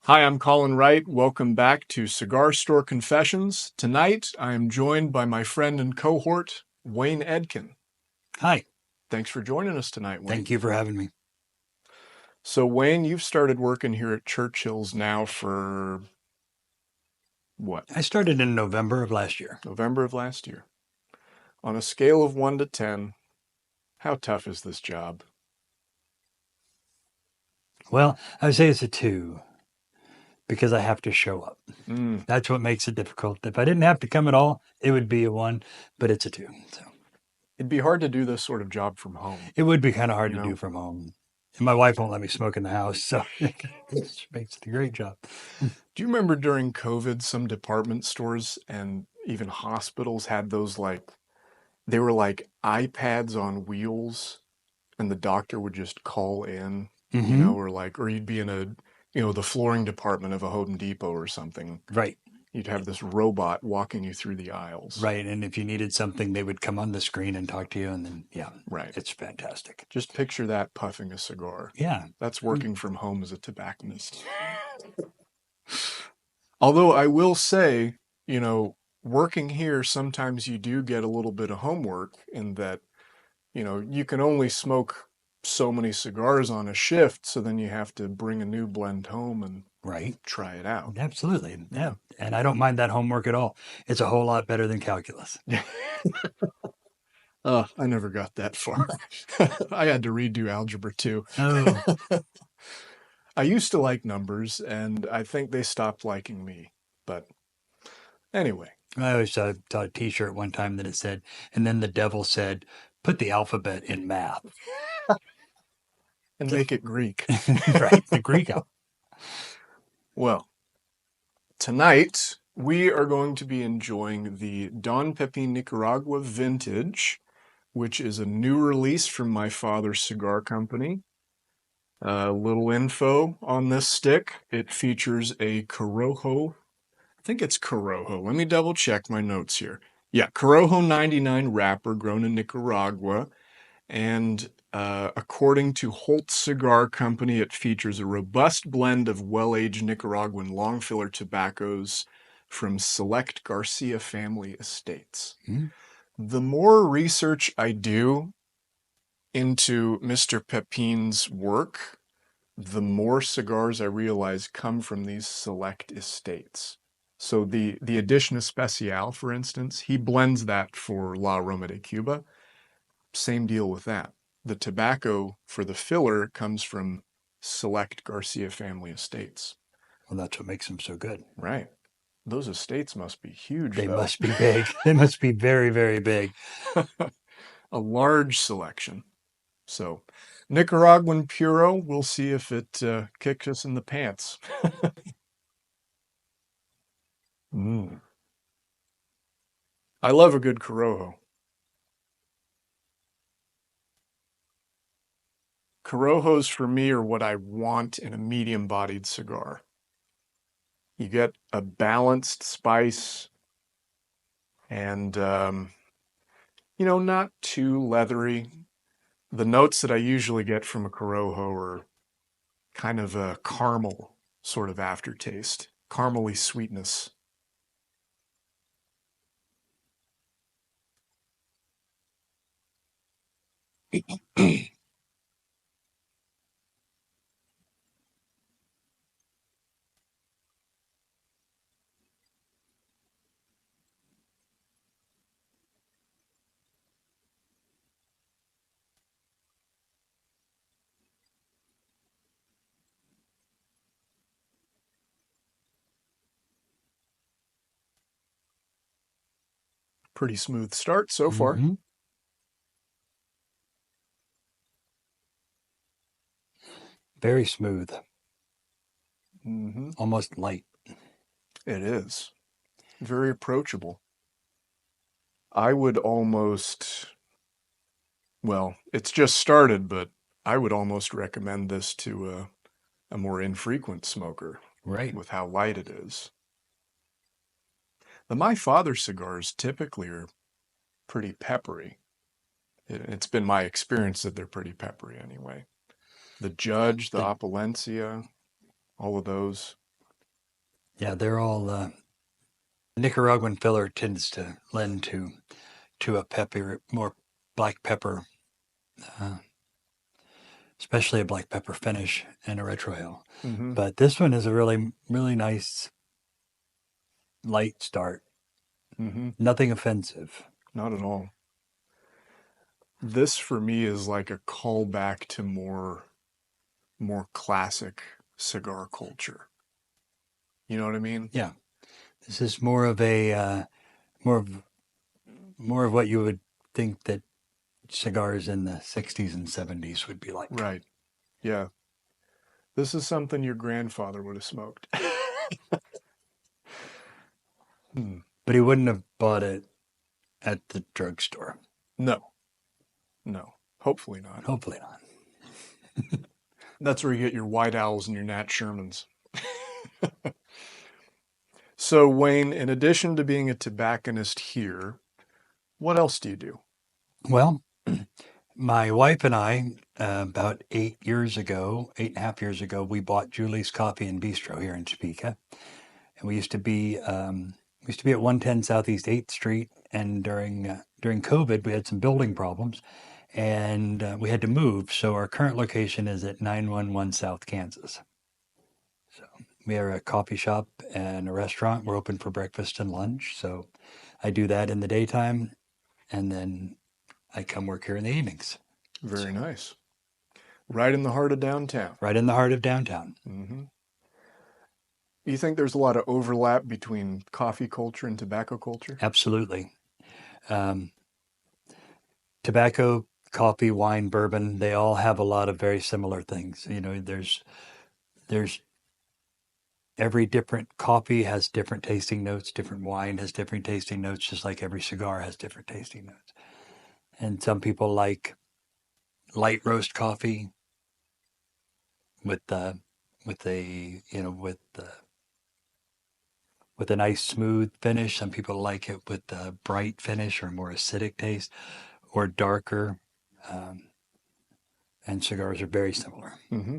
Hi, I'm Colin Wright. Welcome back to Cigar Store Confessions. Tonight, I am joined by my friend and cohort, Wayne Edkin. Hi, Thanks for joining us tonight, Wayne. thank you for having me. So, Wayne, you've started working here at Churchill's now for what? I started in November of last year. November of last year. On a scale of 1 to 10, how tough is this job? Well, I would say it's a 2 because I have to show up. Mm, That's what makes it difficult. If I didn't have to come at all, it would be a 1, but it's a 2. So it'd be hard to do this sort of job from home, it would be kind of hard you to do know? from home. And my wife won't let me smoke in the house, so it makes it a great job. Do you remember during COVID, some department stores and even hospitals had those they were like iPads on wheels and the doctor would just call in, Mm-hmm. or you'd be in the flooring department of a Home Depot or something. Right, You'd have this robot walking you through the aisles. right. And if you needed something, they would come on the screen and talk to you. And then, yeah, Right. it's fantastic. Just picture that puffing a cigar. Yeah. That's working from home as a tobacconist. Although I will say, working here, sometimes you do get a little bit of homework in that, you can only smoke so many cigars on a shift, so then you have to bring a new blend home and Right. try it out. Absolutely. Yeah. And I don't mind that homework at all. It's a whole lot better than calculus. I never got that far. I had to redo algebra too. Oh, I used to like numbers, and I think they stopped liking me. But anyway, I always saw a T-shirt one time that it said, and then the devil said, "Put the alphabet in math." and make it Greek. Right, the Greek alphabet. Well, tonight we are going to be enjoying the Don Pepe Nicaragua Vintage, which is a new release from my father's cigar company. A little info on this stick. It features a Corojo. I think it's Corojo. Let me double check my notes here. Yeah, Corojo 99 wrapper grown in Nicaragua. And according to Holt Cigar Company, it features a robust blend of well-aged Nicaraguan long filler tobaccos from select Garcia family estates. Hmm. The more research I do into Mr. Pepin's work, the more cigars I realize come from these select estates. So the Edition Especial, for instance, he blends that for La Roma de Cuba. Same deal with that. The tobacco for the filler comes from select Garcia family estates. Well, that's what makes them so good. Right. Those estates must be huge, They though. must be big. They must be very, very big. A large selection. So, Nicaraguan Puro, we'll see if it kicks us in the pants. Mm. I love a good Corojo. Corojos for me are what I want in a medium-bodied cigar. You get a balanced spice and, not too leathery. The notes that I usually get from a Corojo are kind of a caramel sort of aftertaste, caramely sweetness. Pretty smooth start so far. Hmm. Very smooth, Mm-hmm. almost light. It is. Very approachable. I would almost, well, it's just started, but I would almost recommend this to a more infrequent smoker Right. with how light it is. The My Father cigars typically are pretty peppery. It's been my experience that they're pretty peppery anyway. The Judge, the The Opulencia, all of those. Yeah, they're all Nicaraguan filler tends to lend to a pepper, more black pepper, uh, especially a black pepper finish in a retrohale. Mm-hmm. But this one is a really nice light start. Mm-hmm. Nothing offensive. Not at all. This for me is like a callback to more classic cigar culture. You know what I mean? Yeah, this is more of a more of more of what you would think that cigars in the 60s and 70s would be like. Right. Yeah. This is something your grandfather would have smoked. Hmm. But he wouldn't have bought it at the drugstore. No, no. Hopefully not. Hopefully not. That's where you get your White Owls and your Nat Shermans. So, Wayne, in addition to being a tobacconist here, what else do you do? Well, my wife and I, about 8 years ago, 8.5 years ago, we bought Julie's Coffee and Bistro here in Topeka, and we used to be at 110 Southeast 8th Street. And during COVID, we had some building problems, and we had to move. So our current location is at 911 South Kansas. So we are a coffee shop and a restaurant. We're open for breakfast and lunch. So I do that in the daytime, and then I come work here in the evenings. Very So nice. Right in the heart of downtown. right in the heart of downtown. Mm-hmm. You think there's a lot of overlap between coffee culture and tobacco culture? Absolutely. Um, Tobacco, coffee, wine, bourbon, they all have a lot of very similar things. You know, there's every different coffee has different tasting notes, different wine has different tasting notes, just like every cigar has different tasting notes. And some people like light roast coffee with with a with a nice smooth finish. Some people like it with a bright finish or more acidic taste, or darker. Um, and cigars are very similar. Mm-hmm.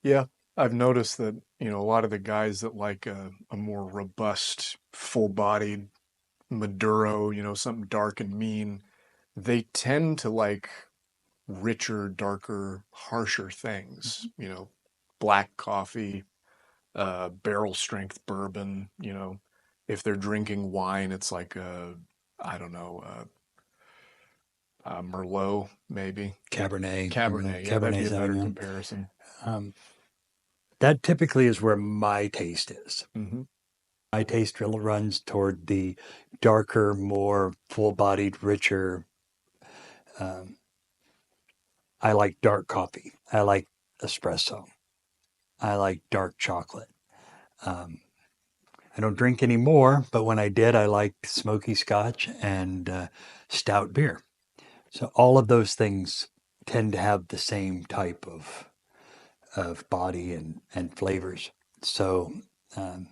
Yeah, I've noticed that, a lot of the guys that like a more robust, full-bodied Maduro, something dark and mean, they tend to like richer, darker, harsher things, black coffee, barrel strength bourbon, if they're drinking wine, it's like I don't know, Merlot, maybe. Cabernet, Cabernet, yeah, that'd Cabernet be a better Sauvignon. comparison. Um, that typically is where my taste is. Hmm. My taste really runs toward the darker, more full-bodied, richer. Um, I like dark coffee. I like espresso. I like dark chocolate. Um, I don't drink anymore, but when I did, I liked smoky scotch and stout beer. So all of those things tend to have the same type of body and flavors. So um,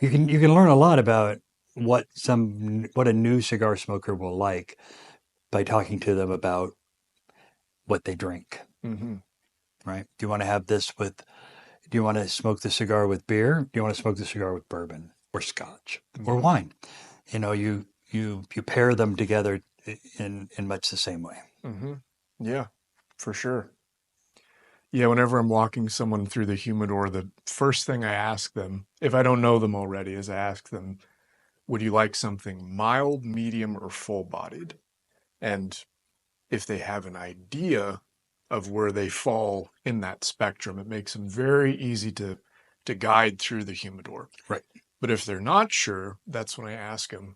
you can learn a lot about what a new cigar smoker will like by talking to them about what they drink. Hmm. Right? Do you want to have this with? Do you want to smoke the cigar with beer? Do you want to smoke the cigar with bourbon or scotch or Hmm. wine? You pair them together in much the same way. Hmm. Yeah, for sure. Yeah, whenever I'm walking someone through the humidor, the first thing I ask them, if I don't know them already, is I ask them, would you like something mild, medium, or full-bodied? And if they have an idea of where they fall in that spectrum, it makes them very easy to guide through the humidor. Right. But if they're not sure, that's when I ask them,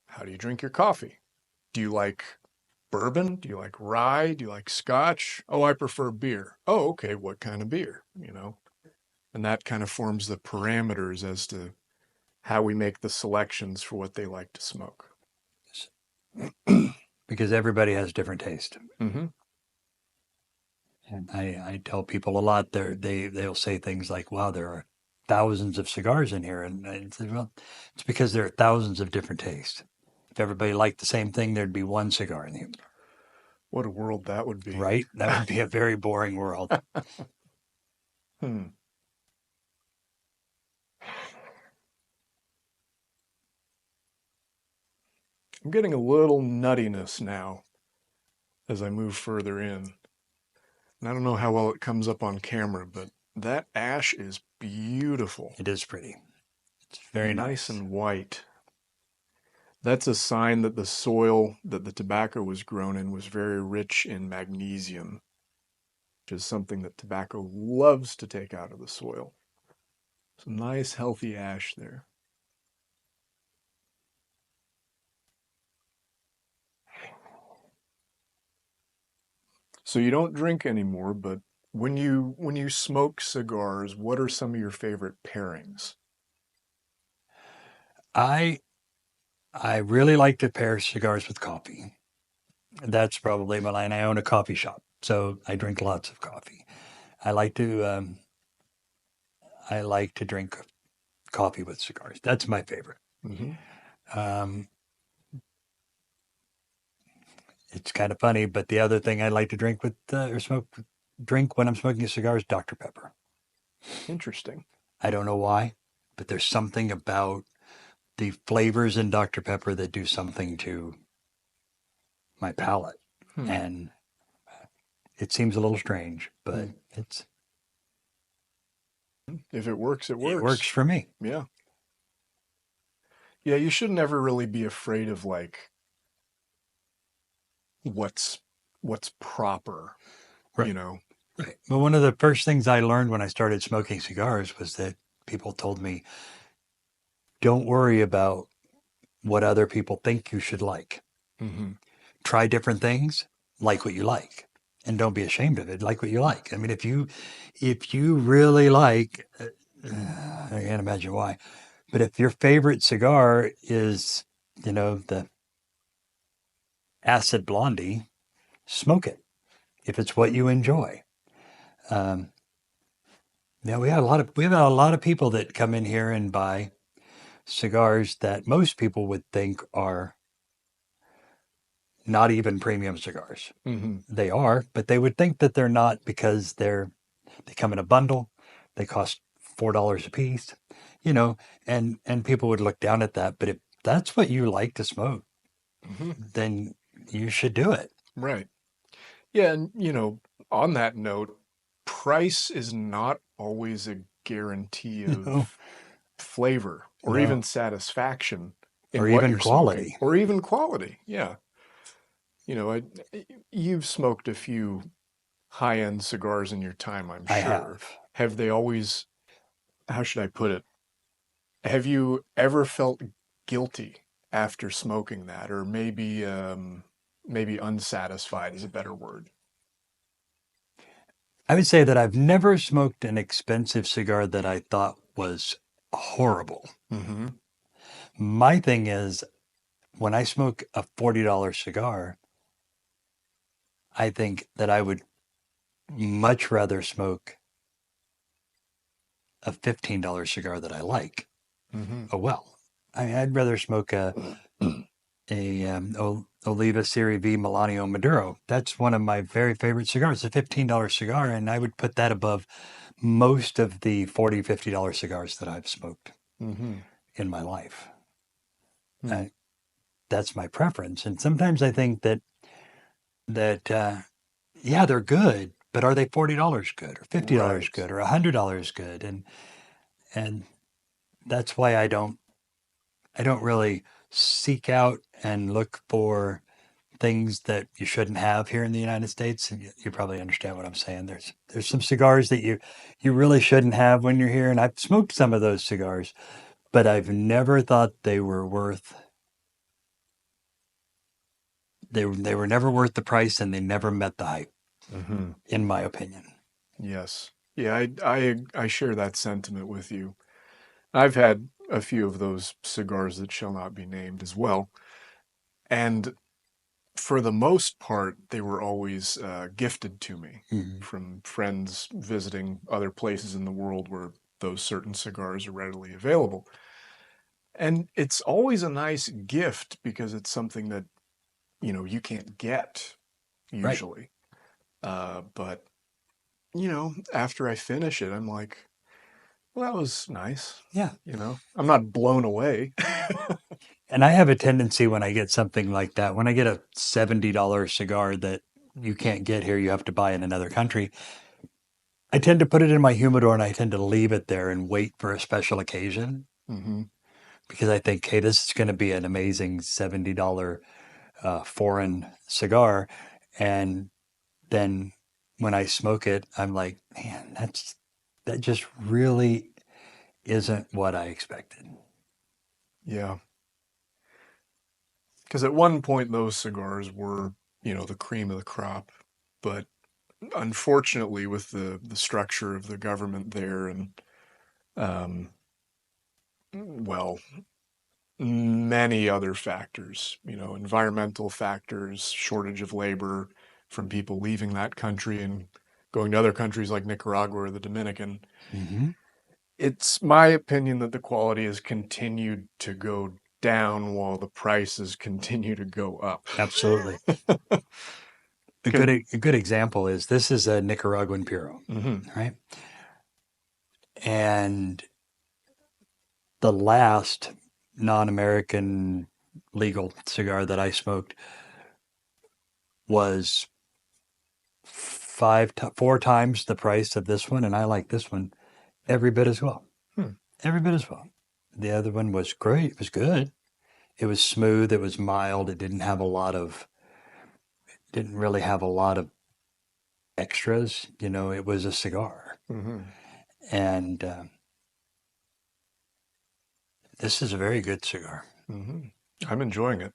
how do you drink your coffee? Do you like bourbon? Do you like rye? Do you like scotch? Oh, I prefer beer. Oh, okay. What kind of beer? And that kind of forms the parameters as to how we make the selections for what they like to smoke. Because everybody has different taste. Mm-hmm. And I tell people a lot. They'll say things like, "Wow, there are thousands of cigars in here," and I say, "Well, it's because there are thousands of different tastes. If everybody liked the same thing, there'd be one cigar in the humidor, What a world that would be. right? That would be a very boring world." Hmm. I'm getting a little nuttiness now as I move further in. And I don't know how well it comes up on camera, but that ash is beautiful. It is pretty. It's very Nice nice. and white. That's a sign that the soil that the tobacco was grown in was very rich in magnesium, which is something that tobacco loves to take out of the soil. Some nice, healthy ash there. So you don't drink anymore, but when you smoke cigars, what are some of your favorite pairings? I I really like to pair cigars with coffee. That's probably my line. I own a coffee shop, so I drink lots of coffee. I like to I like to drink coffee with cigars. That's my favorite. Hmm. Um, it's kind of funny, but the other thing I like to drink with or drink when I'm smoking a cigar is Dr. Pepper. Interesting. I don't know why, but there's something about the flavors in Dr. Pepper that do something to my palate, Hmm. and it seems a little strange, but Hmm. If it works, it it works works. for me. Yeah. Yeah, you should never really be afraid of like what's what's proper, you Right. know. Right. Well, one of the first things I learned when I started smoking cigars was that people told me, don't worry about what other people think you should like. Hmm. Try different things, like what you like, and don't be ashamed of it. Like what you like. I mean, if you really like, I can't imagine why, but if your favorite cigar is, the acid blondie, smoke it if it's what you enjoy. Um, yeah, we have a lot of people that come in here and buy cigars that most people would think are not even premium cigars. Hmm. They are, but they would think that they're not because they come in a bundle. They cost $4 a piece, you know, and people would look down at that. But if that's what you like to smoke, Hmm. then you should do it. Right. Yeah, and on that note, price is not always a guarantee No, of flavor or even no, satisfaction in or what even you're smoking quality. or even quality. Yeah. You've smoked a few high-end cigars in your time, I'm I sure. have. Have they always, how should I put it? Have you ever felt guilty after smoking that, or maybe unsatisfied is a better word? I would say that I've never smoked an expensive cigar that I thought was horrible. Mm-hmm. My thing is, when I smoke a $40 cigar, I think that I would much rather smoke a $15 cigar that I like. Mm-hmm. Oh well, I mean, I'd rather smoke a Oliva Serie V Melanio Maduro. That's one of my very favorite cigars. It's a $15 cigar, and I would put that above most of the $40, $50 cigars that I've smoked Mm-hmm. in my life. Hmm. Uh, that's my preference. And sometimes I think that yeah, they're good, but are they $40 good or $50 Right. good or $100 good? And that's why I don't really seek out and look for things that you shouldn't have here in the United States. And you probably understand what I'm saying. There's some cigars that you really shouldn't have when you're here, and I've smoked some of those cigars, but I've never thought they were never worth the price, and they never met the hype, Mm-hmm. in my opinion. Yes. Yeah, I share that sentiment with you. I've had a few of those cigars that shall not be named as well. And for the most part, they were always gifted to me Mhm. from friends visiting other places in the world where those certain cigars are readily available. And it's always a nice gift because it's something that, you can't get Right. usually. But, after I finish it, I'm like, well, that was nice. Yeah. I'm not blown away. And I have a tendency when I get something like that, when I get a $70 cigar that you can't get here, you have to buy in another country. I tend to put it in my humidor and I tend to leave it there and wait for a special occasion Mm-hmm. because I think, hey, this is going to be an amazing $70 foreign cigar. And then when I smoke it, I'm like, man, that just really isn't what I expected. Yeah. Because at one point those cigars were, the cream of the crop. But unfortunately, with the structure of the government there and, um, well, many other factors, environmental factors, shortage of labor from people leaving that country and going to other countries like Nicaragua or the Dominican. Mm-hmm. It's my opinion that the quality has continued to go down while the prices continue to go up. Absolutely. A 'Cause- good example is this is a Nicaraguan Puro, Mhm. right? And the last non-American legal cigar that I smoked was 4 times the price of this one, and I like this one every bit as well. Hmm. Every bit as well. The other one was great. It was good. It was smooth. It was mild. It didn't really have a lot of extras. It was a cigar. Mhm. And this is a very good cigar. Mhm. I'm enjoying it.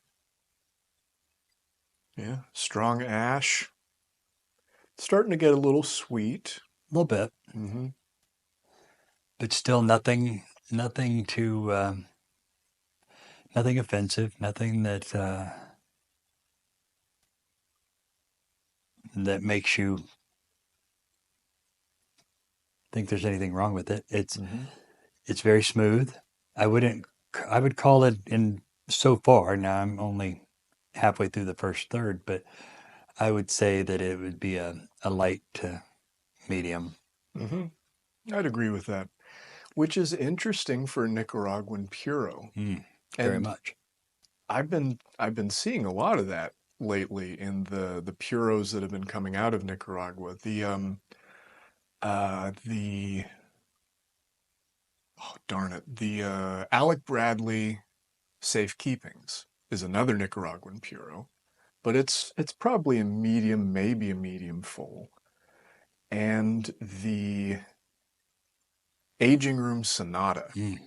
Yeah, strong ash. Starting to get a little sweet. A little bit, Hmm. but still nothing to, nothing offensive, nothing that makes you think there's anything wrong with it. Hmm. It's very smooth. I wouldn't, I would call it in so far. Now I'm only halfway through the first third, but I would say that it would be a light to medium. Hmm. I'd agree with that, which is interesting for Nicaraguan Puro. Very And much. I've been seeing a lot of that lately in the puros that have been coming out of Nicaragua. The oh darn it, the Alec Bradley Safekeepings is another Nicaraguan puro, but it's probably a medium, maybe a medium full. And the Aging Room Sonata Mm,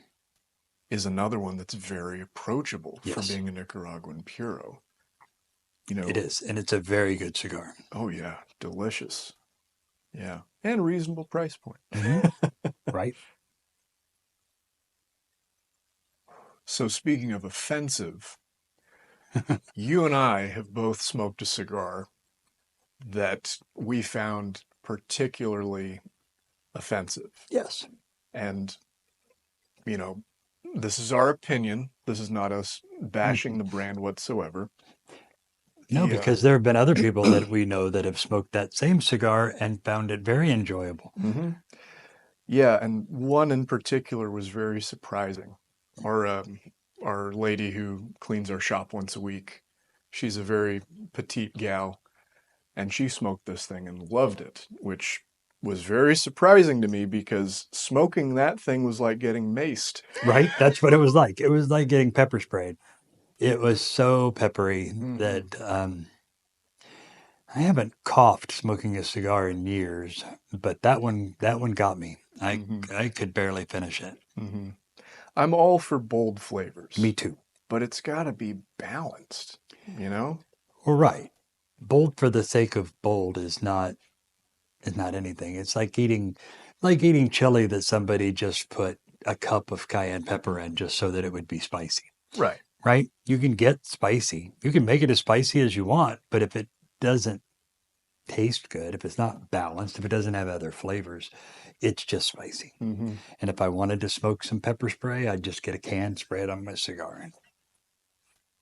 is another one that's very approachable for yes, being a Nicaraguan puro. it is. And it's a very good cigar. Oh yeah, delicious. Yeah, and reasonable price point. Hmm. Right? So speaking of offensive, you and I have both smoked a cigar that we found particularly offensive. Yes. And, you know, this is our opinion. This is not us bashing Mhm. the brand whatsoever. No, The because there have been other people that we know that have smoked that same cigar and found it very enjoyable. Mhm. Yeah, and one in particular was very surprising. Our lady who cleans our shop once a week, she's a very petite gal, and she smoked this thing and loved it, which was very surprising to me because smoking that thing was like getting maced. Right? That's what it was like. It was like getting pepper sprayed. It was so peppery Hmm. that I haven't coughed smoking a cigar in years, but that one got me. I Hmm. I could barely finish it. Hmm. I'm all for bold flavors, Me too. but it's got to be balanced, you know? Well, right. Bold for the sake of bold is not anything. It's like eating chili that somebody just put a cup of cayenne pepper in just so that it would be spicy. Right. Right? You can get spicy. You can make it as spicy as you want, but if it doesn't taste good, if it's not balanced, if it doesn't have other flavors, it's just spicy. Hmm. And if I wanted to smoke some pepper spray, I'd just get a can, spray it on my cigar. And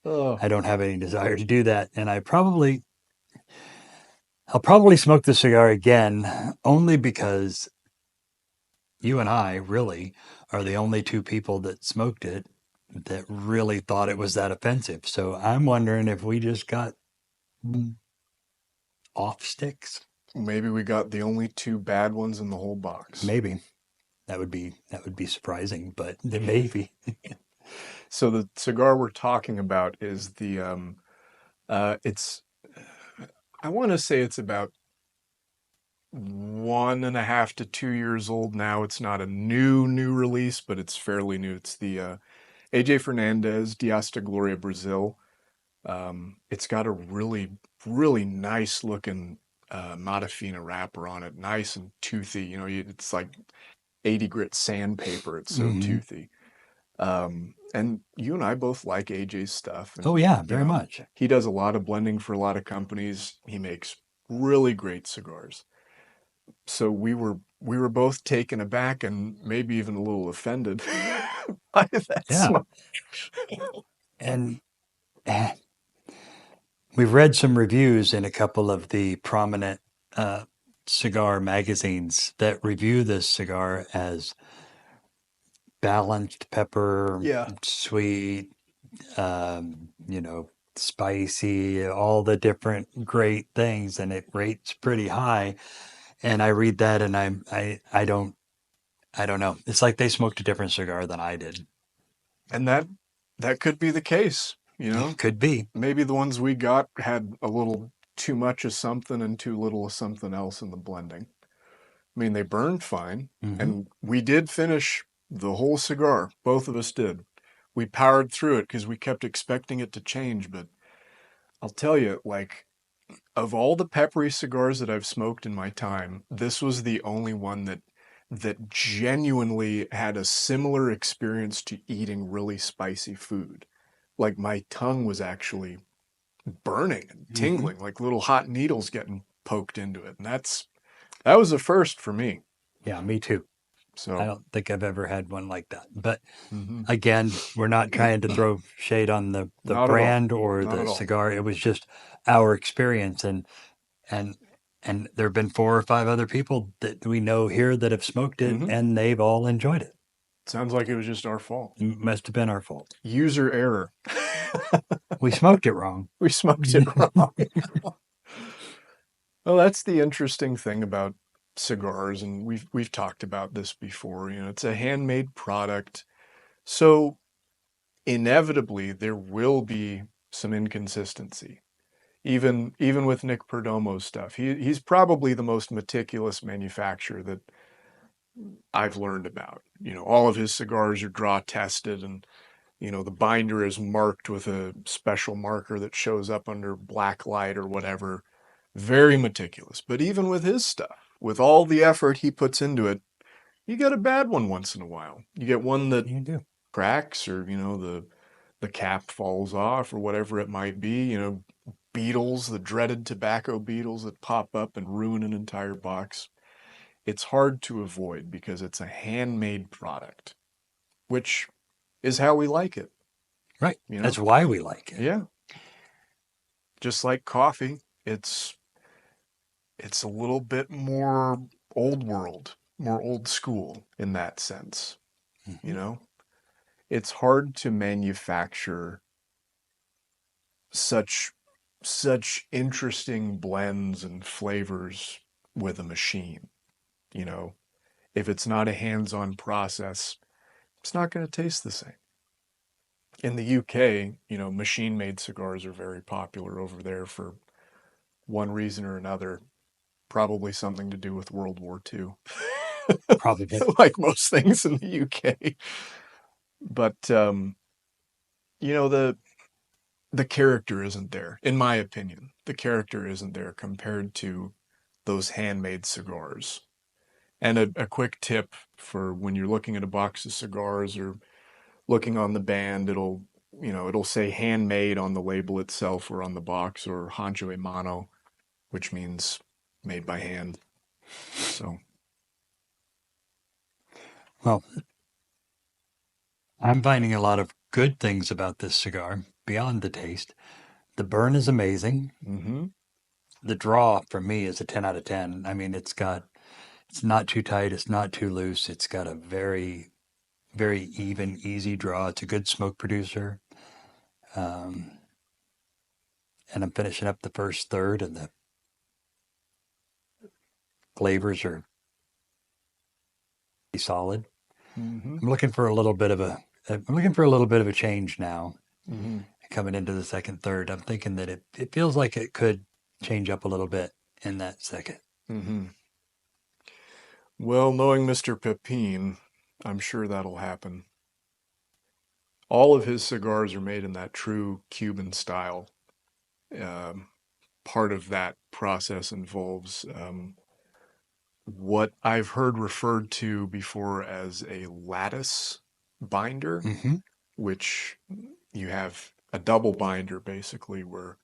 Oh. I don't have any desire to do that. And I'll probably smoke the cigar again only because you and I really are the only two people that smoked it that really thought it was that offensive. So I'm wondering if we just got off sticks. Maybe we got the only two bad ones in the whole box. Maybe that would be surprising, but maybe. So the cigar we're talking about is the it's I want to say it's about 1.5 to 2 years old now. It's not a new release, but it's fairly new. It's the AJ Fernandez Dias de Gloria Brazil. It's got a really nice looking Matafina wrapper on it, nice and toothy. It's like 80 grit sandpaper. It's so Hmm. toothy. And you and I both like AJ's stuff, Oh and yeah, very much. he does a lot of blending for a lot of companies. He makes really great cigars. So we were both taken aback and maybe even a little offended by that Yeah, smoke. and we've read some reviews in a couple of the prominent uh, cigar magazines that review this cigar as balanced pepper, Yeah. sweet, spicy, all the different great things, and it rates pretty high. And I read that, and I don't know. It's like they smoked a different cigar than I did. And that could be the case, you know. Could be. Maybe the ones we got had a little too much of something and too little of something else in the blending. I mean, they burned fine, Hmm. and we did finish the whole cigar. Both of us did. We powered through it because we kept expecting it to change, but I'll tell you, like, of all the peppery cigars that I've smoked in my time, this was the only one that genuinely had a similar experience to eating really spicy food. Like my tongue was actually burning and Hmm. tingling, like little hot needles getting poked into it. And that was a first for me. Yeah, me too. I So, don't think I've ever had one like that. But mhm. again, we're not trying to throw shade on the Not at all. brand or Not the at all. cigar. It was just our experience, and and there have been 4 or 5 other people that we know here that have smoked it, Hmm. and they've all enjoyed it. Sounds like it was just our fault. It must have been our fault. User error. We smoked it wrong. We smoked it wrong. Well, that's the interesting thing about cigars, and we've talked about this before. It's a handmade product, so inevitably there will be some inconsistency. Even with Nick Perdomo's stuff, he's probably the most meticulous manufacturer that I've learned about. All of his cigars are draw tested, and the binder is marked with a special marker that shows up under black light or whatever. Very meticulous. But even with his stuff, with all the effort he puts into it, you get a bad one once in a while. You get one that You do. cracks, or the cap falls off, or whatever it might be. Beetles, the dreaded tobacco beetles that pop up and ruin an entire box. It's hard to avoid because it's a handmade product, which is how we like it, Right. you know? That's why we like it. Yeah. Just like coffee, it's a little bit more old world, more old school in that sense, you Hmm. know? It's hard to manufacture such such interesting blends and flavors with a machine, you know? If it's not a hands-on process, it's not going to taste the same. In the UK, machine-made cigars are very popular over there for one reason or another, probably something to do with World War II. Probably. Like most things in the UK. But the character isn't there, in my opinion. The character isn't there compared to those handmade cigars. And a quick tip for when you're looking at a box of cigars or looking on the band, it'll say handmade on the label itself or on the box, or Hancho e Mano, which means made by hand. So, Well, I'm finding a lot of good things about this cigar beyond the taste. The burn is amazing. mm-hmm. The draw for me is a 10 out of 10. I mean, it's not too tight, it's not too loose. It's got a very very even, easy draw. It's a good smoke producer. Um, and I'm finishing up the first third, and the flavors are pretty solid. Mm-hmm. I'm looking for a little bit of a change now Mm-hmm. coming into the second third. I'm thinking that it feels like it could change up a little bit in that second. Mm-hmm. Well, knowing Mr. Pepin, I'm sure that'll happen. All of his cigars are made in that true Cuban style. Um, Part of that process involves what I've heard referred to before as a lattice binder, Hmm. which you have a double binder basically where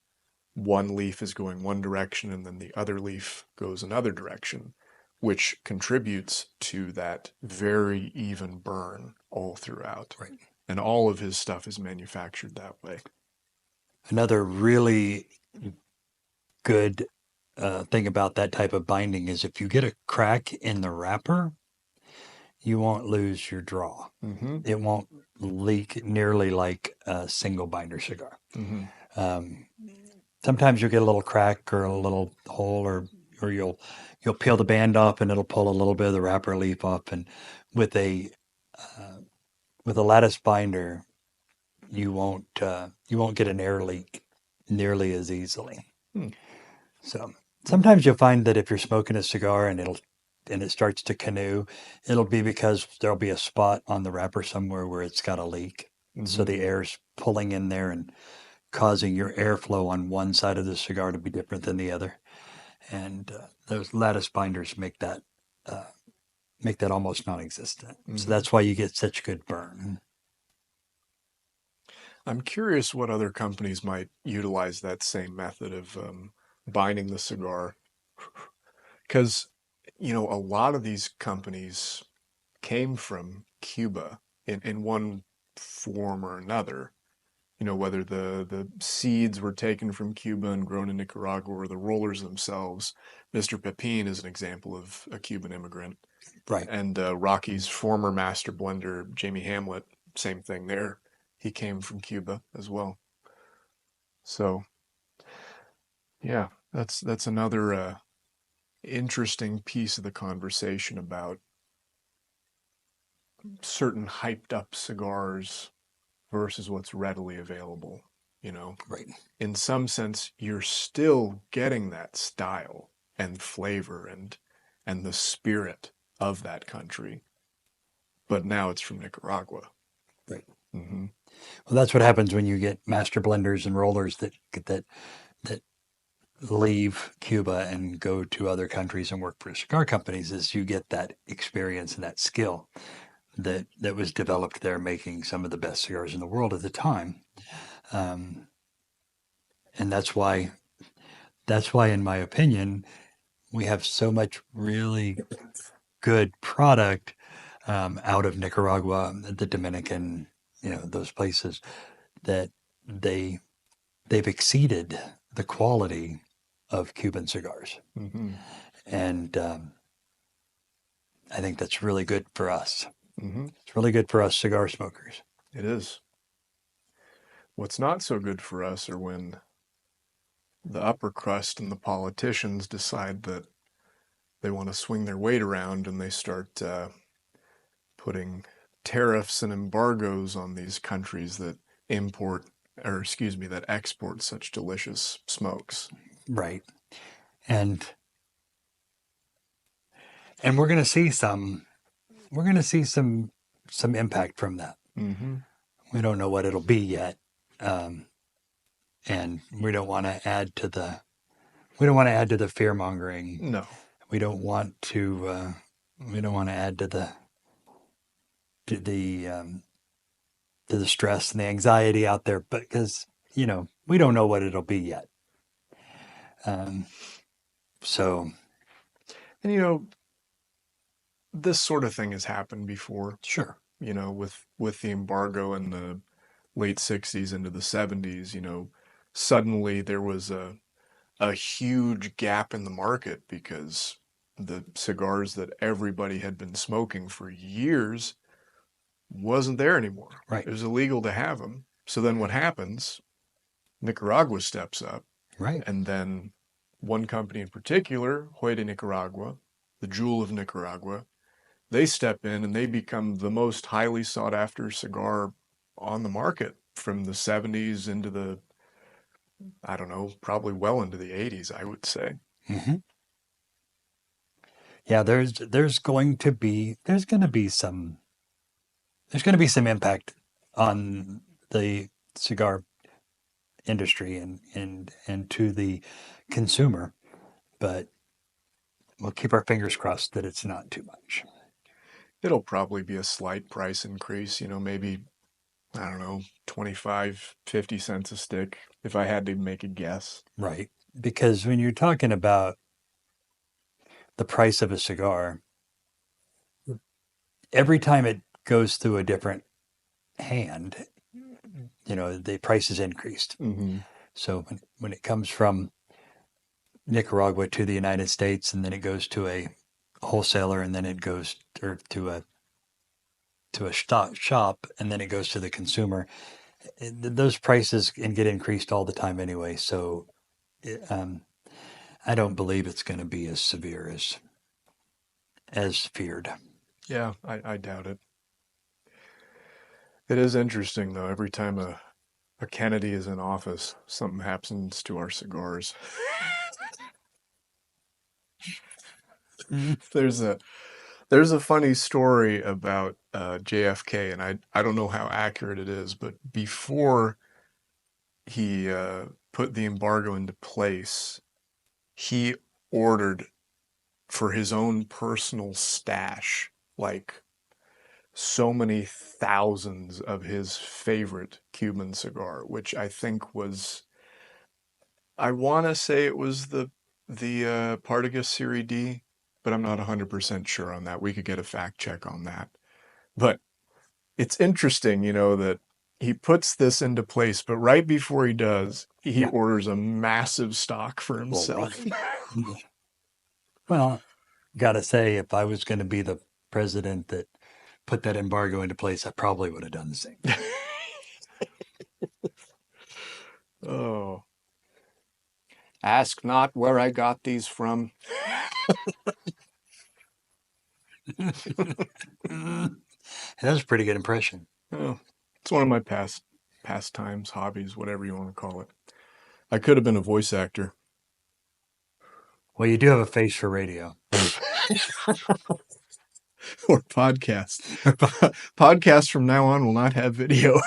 one leaf is going one direction and then the other leaf goes another direction, which contributes to that very even burn all throughout. Right. And all of his stuff is manufactured that way. Another really good thing about that type of binding is if you get a crack in the wrapper, you won't lose your draw. Mm-hmm. It won't leak nearly like a single binder cigar. Mm-hmm. Um, Sometimes you'll get a little crack or a little hole, or you'll peel the band off and it'll pull a little bit of the wrapper leaf off. And with a uh, with a lattice binder, you won't get an air leak nearly as easily. Hmm. So sometimes you'll find that if you're smoking a cigar and it starts to canoe, it'll be because there'll be a spot on the wrapper somewhere where it's got a leak. So Mm-hmm. the air's pulling in there and causing your airflow on one side of the cigar to be different than the other. And those lattice binders uh, make that almost non-existent. So Mm-hmm. that's why you get such good burn. I'm curious what other companies might utilize that same method of binding the cigar. Because, a lot of these companies came from Cuba in one form or another. Whether the seeds were taken from Cuba and grown in Nicaragua or the rollers themselves. Mr. Pepin is an example of a Cuban immigrant. Right. And Rocky's former master blender, Jamie Hamlet, same thing there. He came from Cuba as well. So, yeah, that's another interesting piece of the conversation about certain hyped up cigars versus what's readily available. You know, Right. in some sense, you're still getting that style and flavor and the spirit of that country, but now it's from Nicaragua. Right. Mm-hmm. Well, that's what happens when you get master blenders and rollers that leave Cuba and go to other countries and work for cigar companies. Is you get that experience and that skill that was developed there, making some of the best cigars in the world at the time. Um, and that's why, in my opinion, we have so much really good product out of Nicaragua, the Dominican, those places that they they've exceeded the quality of Cuban cigars, Mm-hmm. and I think that's really good for us. Mm-hmm. It's really good for us cigar smokers. It is. What's not so good for us are when the upper crust and the politicians decide that they want to swing their weight around and they start putting tariffs and embargoes on these countries that import, or excuse me, that export such delicious smokes. Right. And and we're going to see some impact from that. Mm-hmm. We don't know what it'll be yet. Um, and we don't want to add to the fear mongering. No. We don't want to add to the to the stress and the anxiety out there, but because we don't know what it'll be yet. Um, so And this sort of thing has happened before, sure. with the embargo in the late 60s into the 70s, suddenly there was a huge gap in the market because the cigars that everybody had been smoking for years wasn't there anymore. Right. It was illegal to have them. So then what happens? Nicaragua steps up, Right. and then one company in particular, Hoyde Nicaragua, the jewel of Nicaragua, they step in and they become the most highly sought after cigar on the market from the 70s into the, I don't know, probably well into the 80s, I would say. Hmm. Yeah, there's going to be some impact on the cigar industry and to the consumer, but we'll keep our fingers crossed that it's not too much. It'll probably be a slight price increase, maybe, I don't know, 25, 50 cents a stick, if I had to make a guess. Right. Because when you're talking about the price of a cigar, every time it goes through a different hand, the price is increased. Mm-hmm. So when it comes from Nicaragua to the United States, and then it goes to a wholesaler, and then it goes or to a shop, and then it goes to the consumer, those prices can get increased all the time anyway. So I don't believe it's going to be as severe as feared. Yeah, I doubt it. It is interesting, though. Every time a Kennedy is in office, something happens to our cigars. There's a there's a funny story about JFK, and I don't know how accurate it is, but before he put the embargo into place, he ordered for his own personal stash, like so many thousands of his favorite Cuban cigar, which I think was, I want to say it was the Partagas Serie D, but I'm not 100% sure on that. We could get a fact check on that. But it's interesting, that he puts this into place, but right before he does, he Yeah. orders a massive stock for himself. Well, gotta say, if I was going to be the president that put that embargo into place, I probably would have done the same. Oh. Ask not where I got these from. That was a pretty good impression. Oh, it's one of my pastimes, hobbies, whatever you want to call it. I could have been a voice actor. Well, you do have a face for radio. Or podcast. Podcasts from now on will not have video.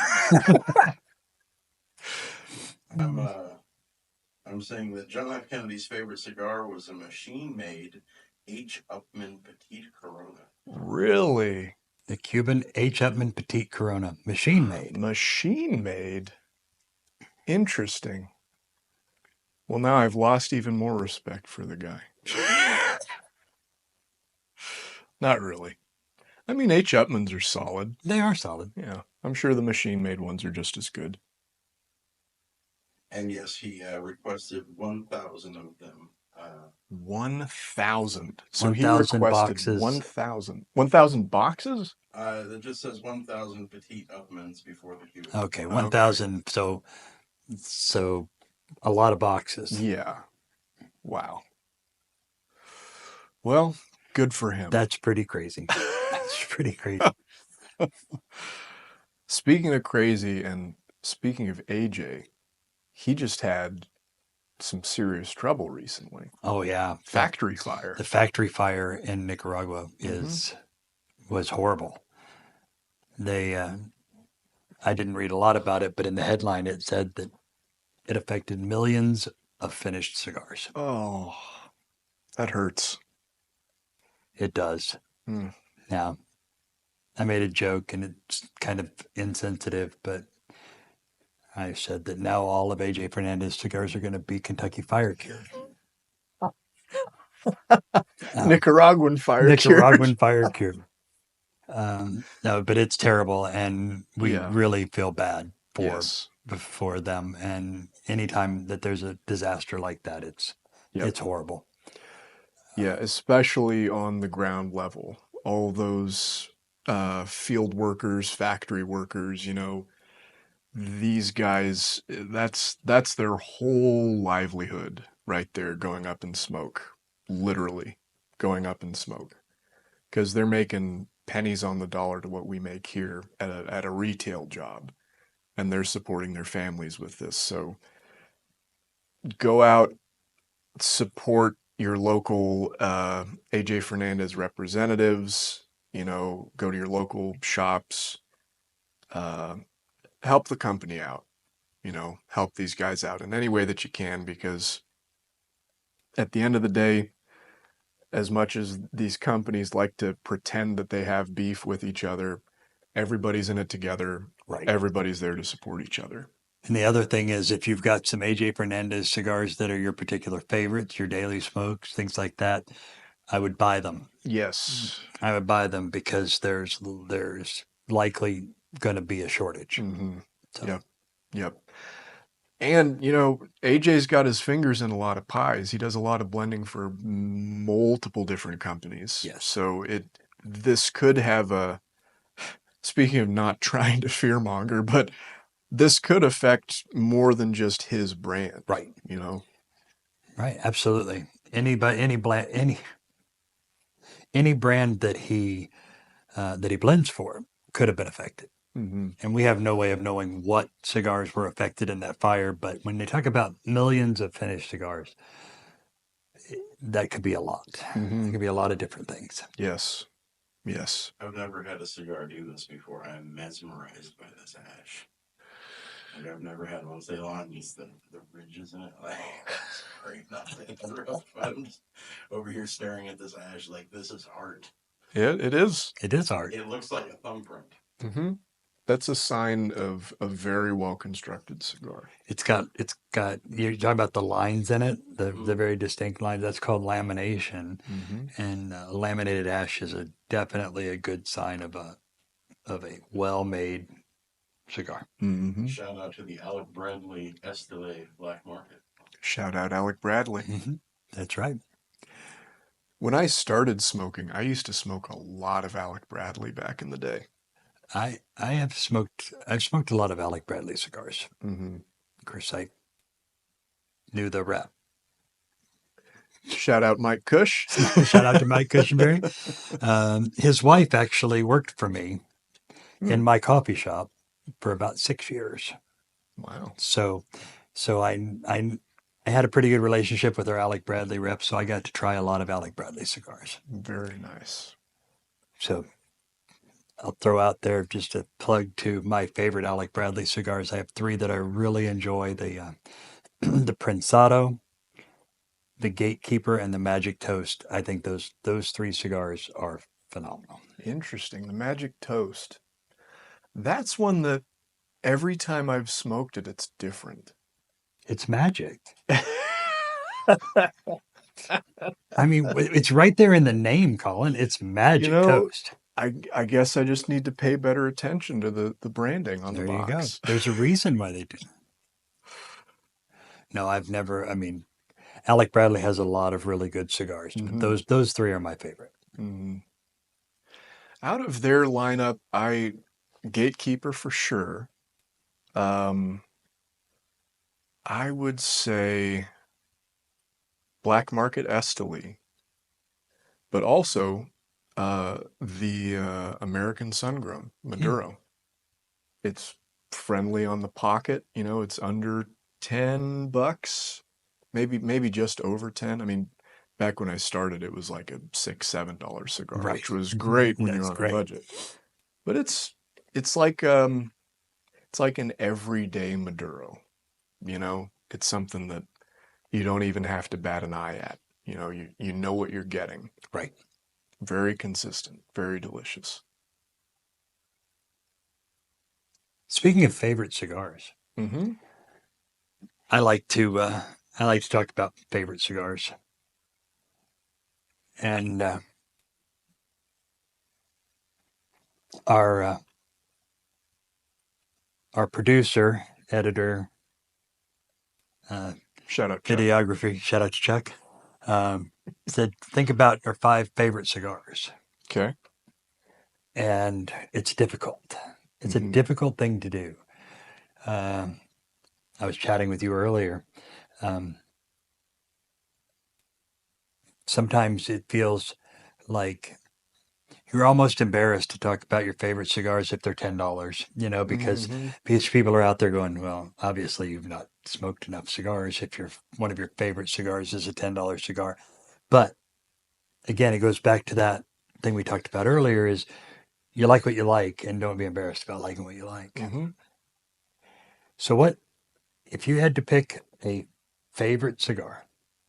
I'm saying that John F. Kennedy's favorite cigar was a machine-made H. Upmann Petite Corona. Really? The Cuban H. Upmann Petite Corona, machine made. Machine made? Interesting. Well, now I've lost even more respect for the guy. Not really. I mean, H. Upmanns are solid. They are solid. Yeah, I'm sure the machine-made ones are just as good. And yes, he requested 1,000 of them. 1,000. So 1,000 he requested boxes. 1,000. 1,000 boxes? It just says 1,000 Petite Upmanns before the Cuban. Okay, 1,000. So a lot of boxes. Yeah. Wow. Well, good for him. That's pretty crazy. That's pretty crazy. Speaking of crazy and speaking of AJ, he just had some serious trouble recently. Oh yeah, Factory fire. The factory fire in Nicaragua was horrible. They I didn't read a lot about it, but in the headline it said that it affected millions of finished cigars. Oh, that hurts. It does. Now, I made a joke and it's kind of insensitive, but I said that now all of AJ Fernandez cigars are going to be Kentucky Fire Cured. Nicaraguan fire Nicaraguan Fire Cured. No, but it's terrible, and we really feel bad for them. And anytime that there's a disaster like that, it's horrible. Yeah, especially on the ground level. All those field workers, factory workers, these guys, that's their whole livelihood right there, going up in smoke, literally going up in smoke, because they're making pennies on the dollar to what we make here at a retail job, and they're supporting their families with this. So go out, support your local AJ Fernandez representatives, go to your local shops, uh, help the company out, help these guys out in any way that you can, because at the end of the day, as much as these companies like to pretend that they have beef with each other, everybody's in it together. Right. Everybody's there to support each other. And the other thing is, if you've got some AJ Fernandez cigars that are your particular favorites, your daily smokes, things like that, I would buy them. Yes. I would buy them because there's likely going to be a shortage. Mm-hmm. So. Yep. And, AJ's got his fingers in a lot of pies. He does a lot of blending for multiple different companies. Yes. So this could have speaking of not trying to fearmonger, but this could affect more than just his brand. Right. Right, absolutely. Any brand that he blends for could have been affected. Mm-hmm. And we have no way of knowing what cigars were affected in that fire. But when they talk about millions of finished cigars, that could be a lot. Mm-hmm. It could be a lot of different things. Yes. I've never had a cigar do this before. I'm mesmerized by this ash. Like, I've never had one say on these the ridges in it. Like, that's great. It's real fun. I'm just over here staring at this ash like this is art. Yeah, it is. It is art. It looks like a thumbprint. Mm-hmm. That's a sign of a very well constructed cigar. It's got you're talking about the lines in it, the very distinct lines. That's called lamination, and laminated ash is definitely a good sign of a well-made cigar. Mm-hmm. Shout out to the Alec Bradley Estelle Black Market. Shout out Alec Bradley. Mm-hmm. That's right. When I started smoking, I used to smoke a lot of Alec Bradley back in the day. I've smoked a lot of Alec Bradley cigars. Mm-hmm. Of course, I knew the rep. Shout out Mike Cush. Shout out to Mike Cushenberry. His wife actually worked for me in my coffee shop for about 6 years. Wow. So I had a pretty good relationship with our Alec Bradley rep, so I got to try a lot of Alec Bradley cigars. Very nice. So I'll throw out there just a plug to my favorite Alec Bradley cigars. I have 3 that I really enjoy: the Prensado, the Gatekeeper, and the Magic Toast. I think those 3 cigars are phenomenal. Interesting. The Magic Toast. That's one that every time I've smoked it, it's different. It's magic. I mean, it's right there in the name, Colin. It's Magic Toast. I guess I just need to pay better attention to the branding on the box. There you go. There's a reason why they do. No, Alec Bradley has a lot of really good cigars, but those 3 are my favorite. Mm-hmm. Out of their lineup, Gatekeeper for sure. I would say Black Market Esteli, but also the American Sun-Grown Maduro. It's friendly on the pocket. It's under $10, maybe just over 10. I mean, back when I started, it was like a $6-7 cigar, right, which was great when you're on a budget. But it's like an everyday Maduro. It's something that you don't even have to bat an eye at. You know what you're getting. Right. Very consistent, very delicious. Speaking of favorite cigars, I like to talk about favorite cigars, and our producer, editor, shout out Chuck. videography, shout out to Chuck, said, think about your 5 favorite cigars. Okay. and it's difficult. It's a Mhm. difficult thing to do. I was chatting with you earlier. Um, Sometimes it feels like you're almost embarrassed to talk about your favorite cigars if they're $10, because Mhm. people are out there going, well, obviously you've not smoked enough cigars if one of your favorite cigars is a $10 cigar. But again, it goes back to that thing we talked about earlier is you like what you like and don't be embarrassed about liking what you like. Mhm. So what if you had to pick a favorite cigar,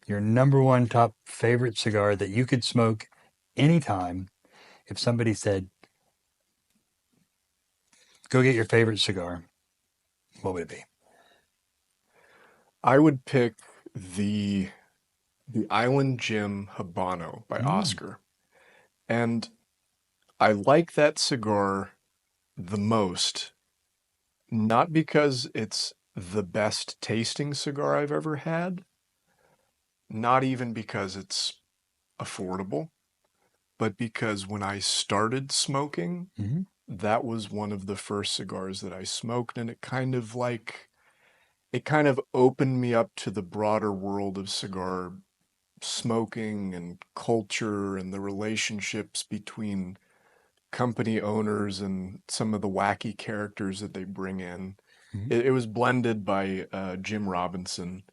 your number one top favorite cigar that you could smoke anytime, if somebody said, go get your favorite cigar, what would it be? I would pick the the Island Jim Habano by Mm, Oscar. And I like that cigar the most, not because it's the best tasting cigar I've ever had, not even because it's affordable, but because when I started smoking, mm-hmm, that was one of the first cigars that I smoked, and it kind of opened me up to the broader world of cigar smoking and culture and the relationships between company owners and some of the wacky characters that they bring in. mm-hmm, It was blended by Jim Robinson,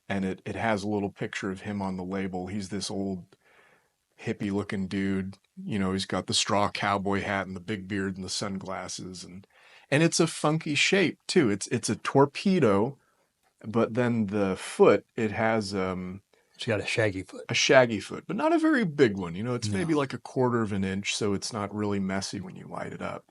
and it has a little picture of him on the label. He's this old hippie looking dude. He's got the straw cowboy hat and the big beard and the sunglasses, and it's a funky shape too. It's a torpedo, but then the foot, it has It's got a shaggy foot. a shaggy foot, but not a very big one. It's maybe No. like a quarter of an inch, so it's not really messy when you light it up.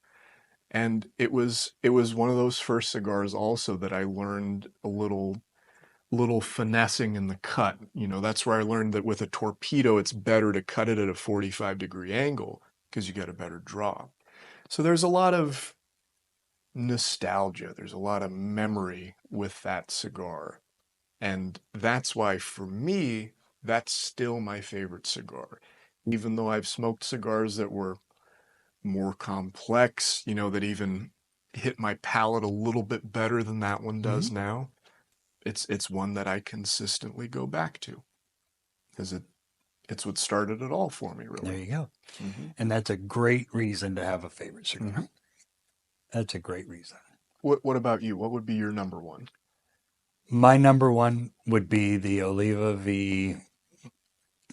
And it was one of those first cigars also that I learned a little finessing in the cut. That's where I learned that with a torpedo, it's better to cut it at a 45-degree angle because you get a better draw. So there's a lot of nostalgia. There's a lot of memory with that cigar. And that's why, for me, that's still my favorite cigar. Even though I've smoked cigars that were more complex, that even hit my palate a little bit better than that one Mm-hmm. does now, it's one that I consistently go back to because it's what started it all for me, There really. you go. Hmm. And that's a great reason to have a favorite Hmm. cigar. That's a great reason. What about you? What would be your number one? My number one would be the Oliva V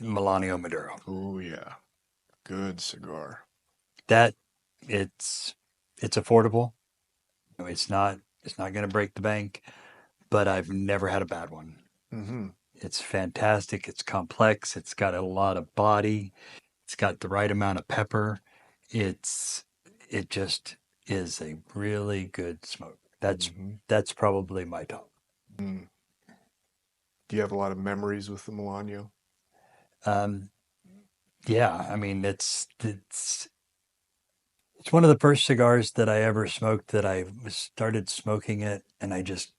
Melanio Maduro. Oh yeah, good cigar. That it's it's affordable. It's not going to break the bank, but I've never had a bad one. Hmm. It's fantastic. It's complex. It's got a lot of body. It's got the right amount of pepper. It's it just is a really good smoke. Hmm. That's probably my top. Mm. Do you have a lot of memories with the Milano? Um, yeah, I mean it's one of the first cigars that I ever smoked that I started smoking it and I just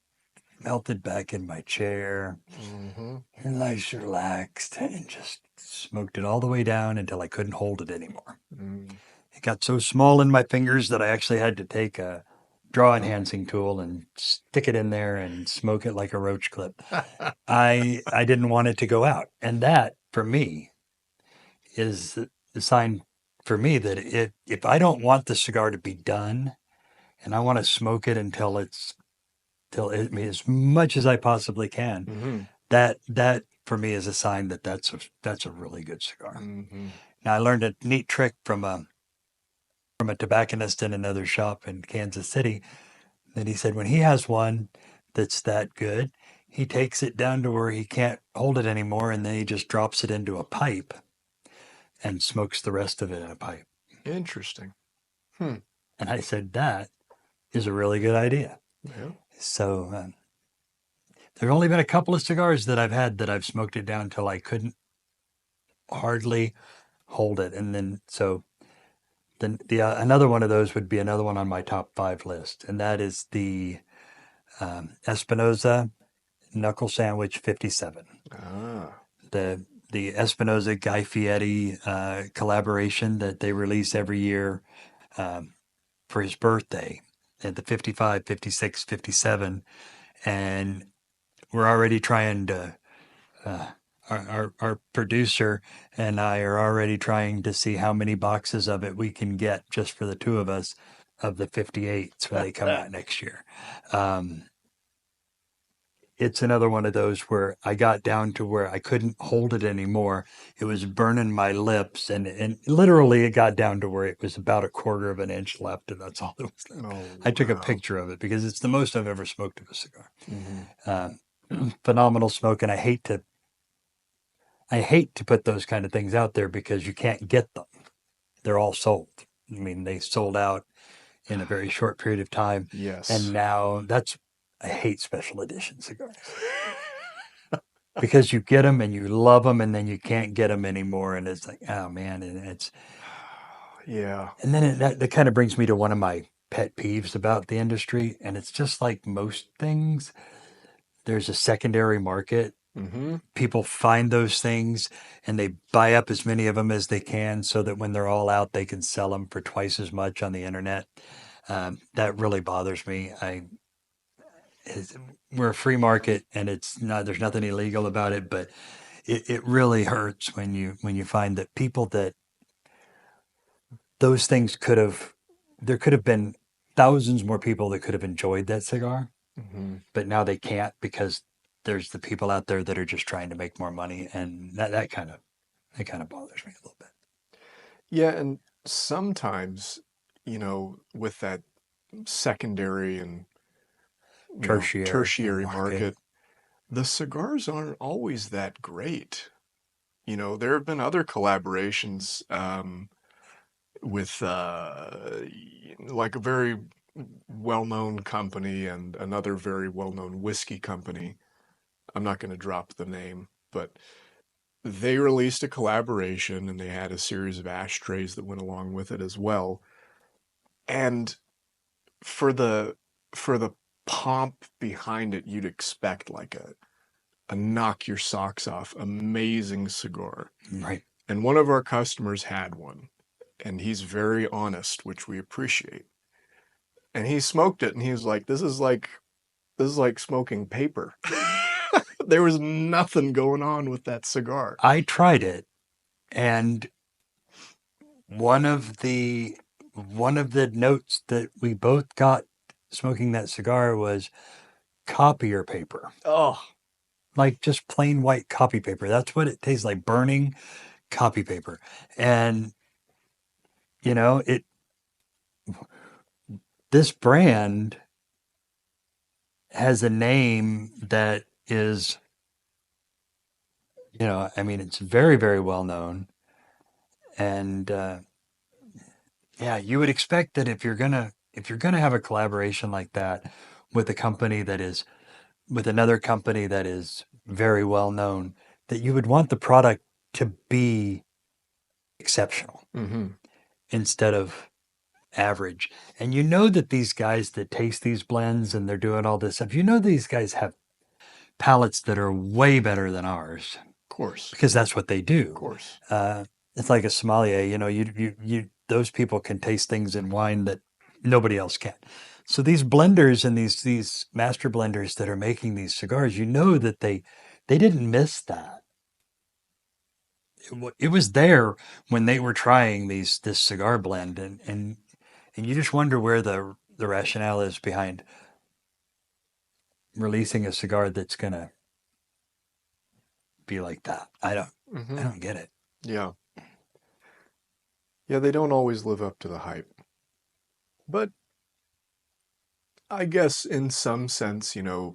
melted back in my chair Hmm. and I just relaxed and just smoked it all the way down until I couldn't hold it anymore. Mm. It got so small in my fingers that I actually had to take a draw enhancing tool and stick it in there and smoke it like a roach clip. I didn't want it to go out. And that for me is the sign for me that if I don't want the cigar to be done and I want to smoke it I mean, as much as I possibly can, Hmm. that for me is a sign that that's a really good cigar. Hmm. Now I learned a neat trick from a tobacconist in another shop in Kansas City. And he said when he has one that's that good, he takes it down to where he can't hold it anymore, and then he just drops it into a pipe and smokes the rest of it in a pipe. Interesting. Hmm. And I said that is a really good idea. Yeah. So there have only been a couple of cigars that I've had that I've smoked it down till I couldn't hardly hold it, and then the another one of those would be another one on my top five list, and that is the Espinosa Knuckle Sandwich 57. Ah. The the Espinosa Guy Fieri collaboration that they release every year. for his birthday at the 55, 56, 57. And we're already trying to, our producer and I are already trying to see how many boxes of it we can get just for the two of us of the 58s when they come out next year. It's another one of those where I got down to where I couldn't hold it anymore. It was burning my lips, and literally it got down to where it was about a quarter of an inch left, and that's all that was left. Oh, I took a wow. picture of it because it's the most I've ever smoked of a cigar. Mm-hmm. Phenomenal smoke, and I hate to put those kind of things out there because you can't get them. They're all sold. I mean, they sold out in a very short period of time. Yes. And now I hate special edition cigars because you get them and you love them and then you can't get them anymore. And it's like, oh man. And Yeah. and then that kind of brings me to one of my pet peeves about the industry. And it's just like most things, there's a secondary market. Mm-hmm. People find those things and they buy up as many of them as they can so that when they're all out, they can sell them for twice as much on the internet. That really bothers me. We're a free market and there's nothing illegal about it, but it really hurts when you find that people that those things there could have been thousands more people that could have enjoyed that cigar, Mm-hmm. but now they can't because there's the people out there that are just trying to make more money, and that kind of bothers me a little bit. Yeah, and sometimes, with that secondary and tertiary market, the cigars aren't always that great. There have been other collaborations with like a very well-known company and another very well-known whiskey company. I'm not going to drop the name, but they released a collaboration and they had a series of ashtrays that went along with it as well. And for the pomp behind it, you'd expect like a knock your socks off amazing cigar. Right. And one of our customers had one, and he's very honest, which we appreciate. And he smoked it and he was like, this is like smoking paper. There was nothing going on with that cigar. I tried it, and one of the notes that we both got smoking that cigar was copier paper. Oh, Like just plain white copy paper. That's what it tastes like, burning copy paper. And this brand has a name that is, I mean, it's very, very well known. And yeah, you would expect that if you're gonna have a collaboration like that with with another company that is very well known, that you would want the product to be exceptional mm-hmm. instead of average. And that these guys that taste these blends and they're doing all this stuff, these guys have palates that are way better than ours. Of course. Because that's what they do. Of course. It's like a sommelier, those people can taste things in wine that nobody else can. So these blenders and these master blenders that are making these cigars, that they didn't miss that. It was there when they were trying this cigar blend, and you just wonder where the rationale is behind releasing a cigar that's gonna be like that. I don't get it. Yeah. Yeah, they don't always live up to the hype. But I guess in some sense, it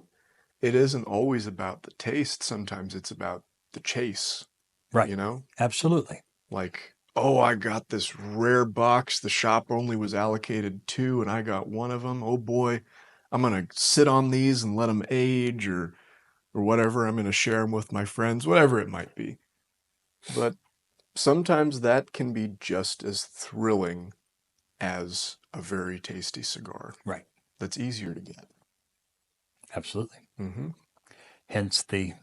isn't always about the taste. Sometimes it's about the chase. Right. Absolutely. Like, oh, I got this rare box. The shop only was allocated 2 and I got one of them. Oh boy, I'm going to sit on these and let them age or whatever. I'm going to share them with my friends, whatever it might be. But sometimes that can be just as thrilling as a very tasty cigar. Right. That's easier to get. Absolutely. Mm-hmm. Hence the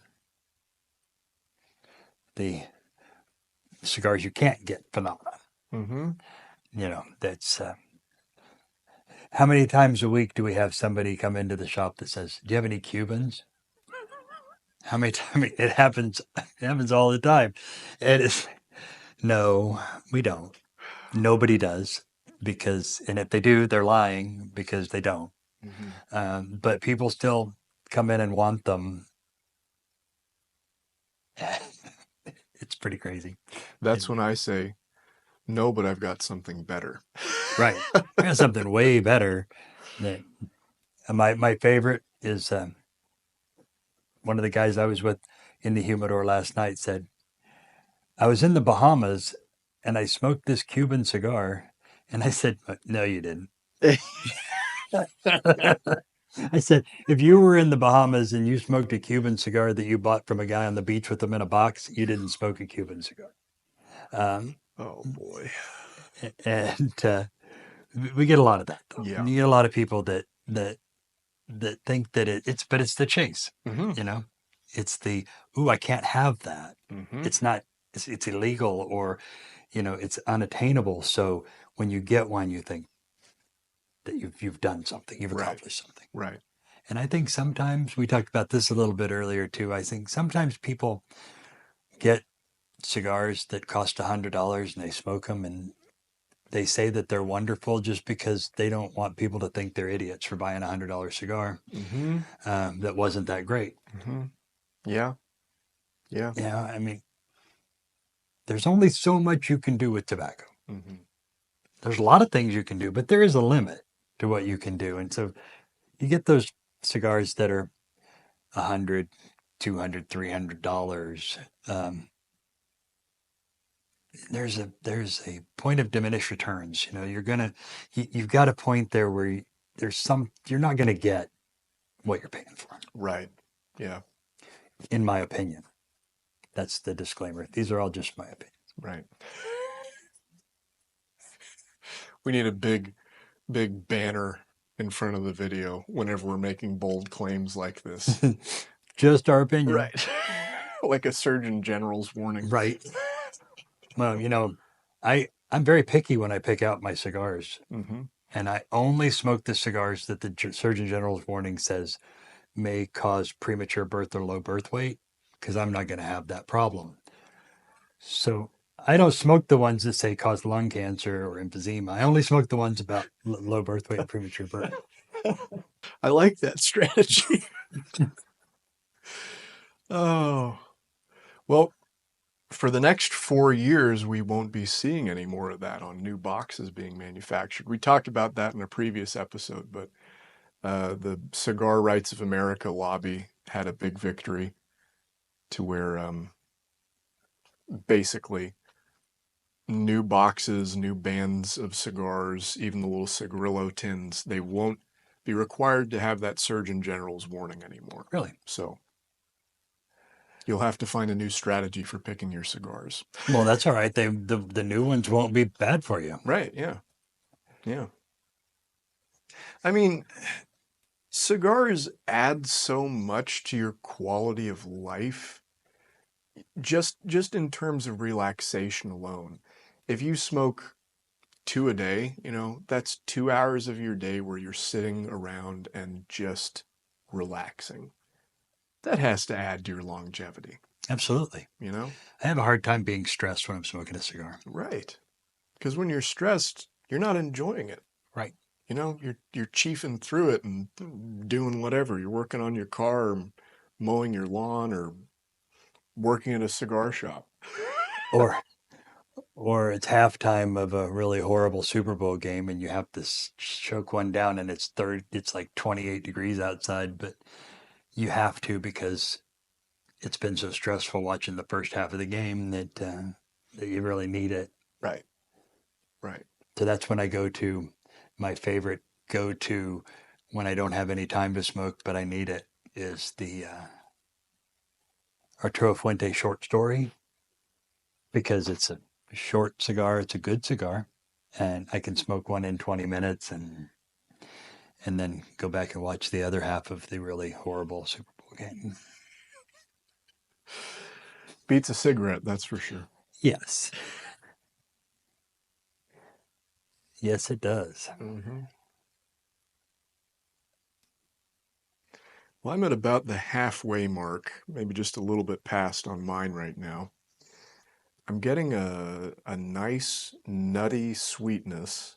cigars you can't get phenomenon. Mm-hmm. That's How many times a week do we have somebody come into the shop that says, "Do you have any Cubans?" How many times it happens? It happens all the time, and it's no, we don't. Nobody does because, and if they do, they're lying because they don't. But people still come in and want them. It's pretty crazy. That's when I say, no, but I've got something better. Right. I got something way better. That my favorite is one of the guys I was with in the humidor last night said, "I was in the Bahamas and I smoked this Cuban cigar." And I said, "No, you didn't." I said, "If you were in the Bahamas and you smoked a Cuban cigar that you bought from a guy on the beach with them in a box, you didn't smoke a Cuban cigar." Oh boy. And we get a lot of that, though. Yeah. You get a lot of people that think that but it's the chase. Mm-hmm. You know, it's the ooh, I can't have that. Mm-hmm. It's not. It's illegal or it's unattainable. So when you get one, you think that you've done something, you've Right. accomplished something. Right. And I think sometimes we talked about this a little bit earlier too. I think sometimes people get cigars that cost $100 and they smoke them and they say that they're wonderful just because they don't want people to think they're idiots for buying $100 cigar Mm-hmm. that wasn't that great. Mm-hmm. Yeah. Yeah. Yeah, I mean, there's only so much you can do with tobacco. Mm-hmm. There's a lot of things you can do, but there is a limit to what you can do. And so you get those cigars that are $100, $200, $300. There's a point of diminished returns. You've got a point there where you're not gonna get what you're paying for. Right. Yeah. In my opinion, that's the disclaimer. These are all just my opinions. Right. We need a big banner in front of the video whenever we're making bold claims like this. Just our opinion. Right. Like a Surgeon General's warning. Right. Well, I'm very picky when I pick out my cigars. Mm-hmm. And I only smoke the cigars that the Surgeon General's warning says may cause premature birth or low birth weight, because I'm not going to have that problem. So I don't smoke the ones that say cause lung cancer or emphysema. I only smoke the ones about low birth weight and premature birth. I like that strategy. Oh. Well, for the next 4 years, we won't be seeing any more of that on new boxes being manufactured. We talked about that in a previous episode, but the Cigar Rights of America lobby had a big victory to where basically new boxes, new bands of cigars, even the little cigarillo tins, they won't be required to have that Surgeon General's warning anymore. Really? So you'll have to find a new strategy for picking your cigars. Well, that's all right. The new ones won't be bad for you. Right, yeah. Yeah. I mean, cigars add so much to your quality of life just in terms of relaxation alone. If you smoke 2 a day, that's 2 hours of your day where you're sitting around and just relaxing. That has to add to your longevity, Absolutely. I have a hard time being stressed when I'm smoking a cigar. Right. Because when you're stressed, you're not enjoying it. Right. You're chiefing through it and doing whatever. You're working on your car or mowing your lawn or working in a cigar shop. Or it's halftime of a really horrible Super Bowl game and you have to choke one down and it's like 28 degrees outside, but you have to because it's been so stressful watching the first half of the game that you really need it. Right. Right. So that's when I go to my favorite go-to when I don't have any time to smoke, but I need it, is the Arturo Fuente short story, because it's a short cigar. It's a good cigar, and I can smoke one in 20 minutes and then go back and watch the other half of the really horrible Super Bowl game. Beats a cigarette, that's for sure. Yes. Yes, it does. Mm-hmm. Well, I'm at about the halfway mark, maybe just a little bit past on mine right now. I'm getting a nice nutty sweetness,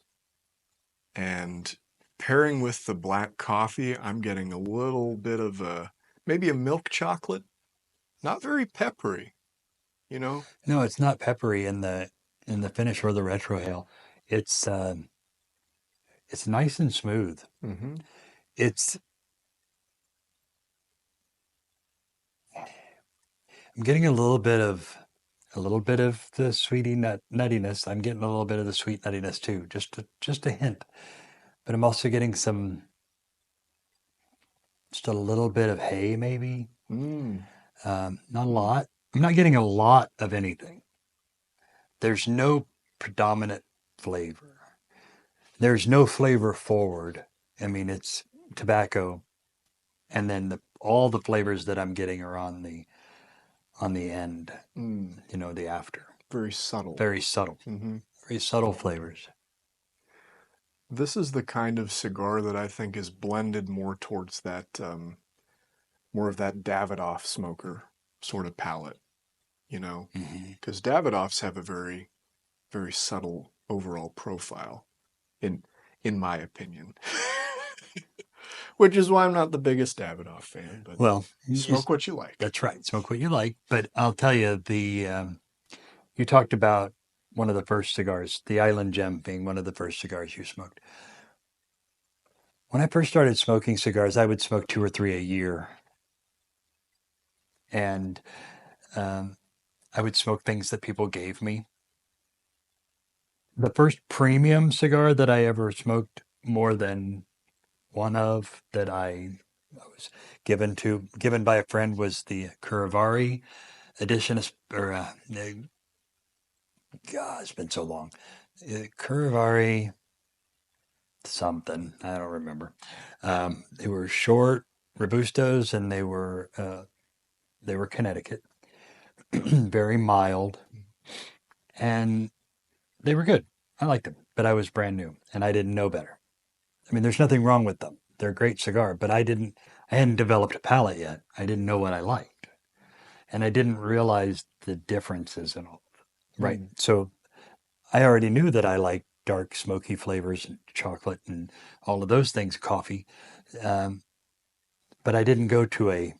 and pairing with the black coffee, I'm getting a little bit of maybe a milk chocolate. Not very peppery, you know? No, it's not peppery in the finish or the retrohale. It's it's nice and smooth. Mm-hmm. It's I'm getting a little bit of the sweetie nuttiness. I'm getting a little bit of the sweet nuttiness too, just a hint. But I'm also getting just a little bit of hay maybe. Mm. Not a lot. I'm not getting a lot of anything. There's no predominant flavor. There's no flavor forward. I mean, it's tobacco, and then all the flavors that I'm getting are on the end. Mm. You know, the after. Very subtle. Very subtle. Mm-hmm. Very subtle flavors. This is the kind of cigar that I think is blended more towards that, more of that Davidoff smoker sort of palate, you know? Mm-hmm. Because Davidoffs have a very, very subtle overall profile, in in my opinion. Which is why I'm not the biggest Davidoff fan, but Well, smoke what you like. that's right. Smoke what you like. But I'll tell you, you talked about one of the first cigars, the Island Gem being one of the first cigars you smoked. When I first started smoking cigars, I would smoke 2 or 3 a year. And um, I would smoke things that people gave me. The first premium cigar that I ever smoked more than one of that I was given by a friend was the Curavari edition, or God, it's been so long. Curavari something, I don't remember. They were short robustos, and they were Connecticut, very mild, and they were good. I liked them, but I was brand new and I didn't know better. I mean, there's nothing wrong with them. They're a great cigar, but I hadn't developed a palate yet. I didn't know what I liked. And I didn't realize the differences in all. Right. Mm. So I already knew that I liked dark, smoky flavors and chocolate and all of those things, coffee. Um, but I didn't go to a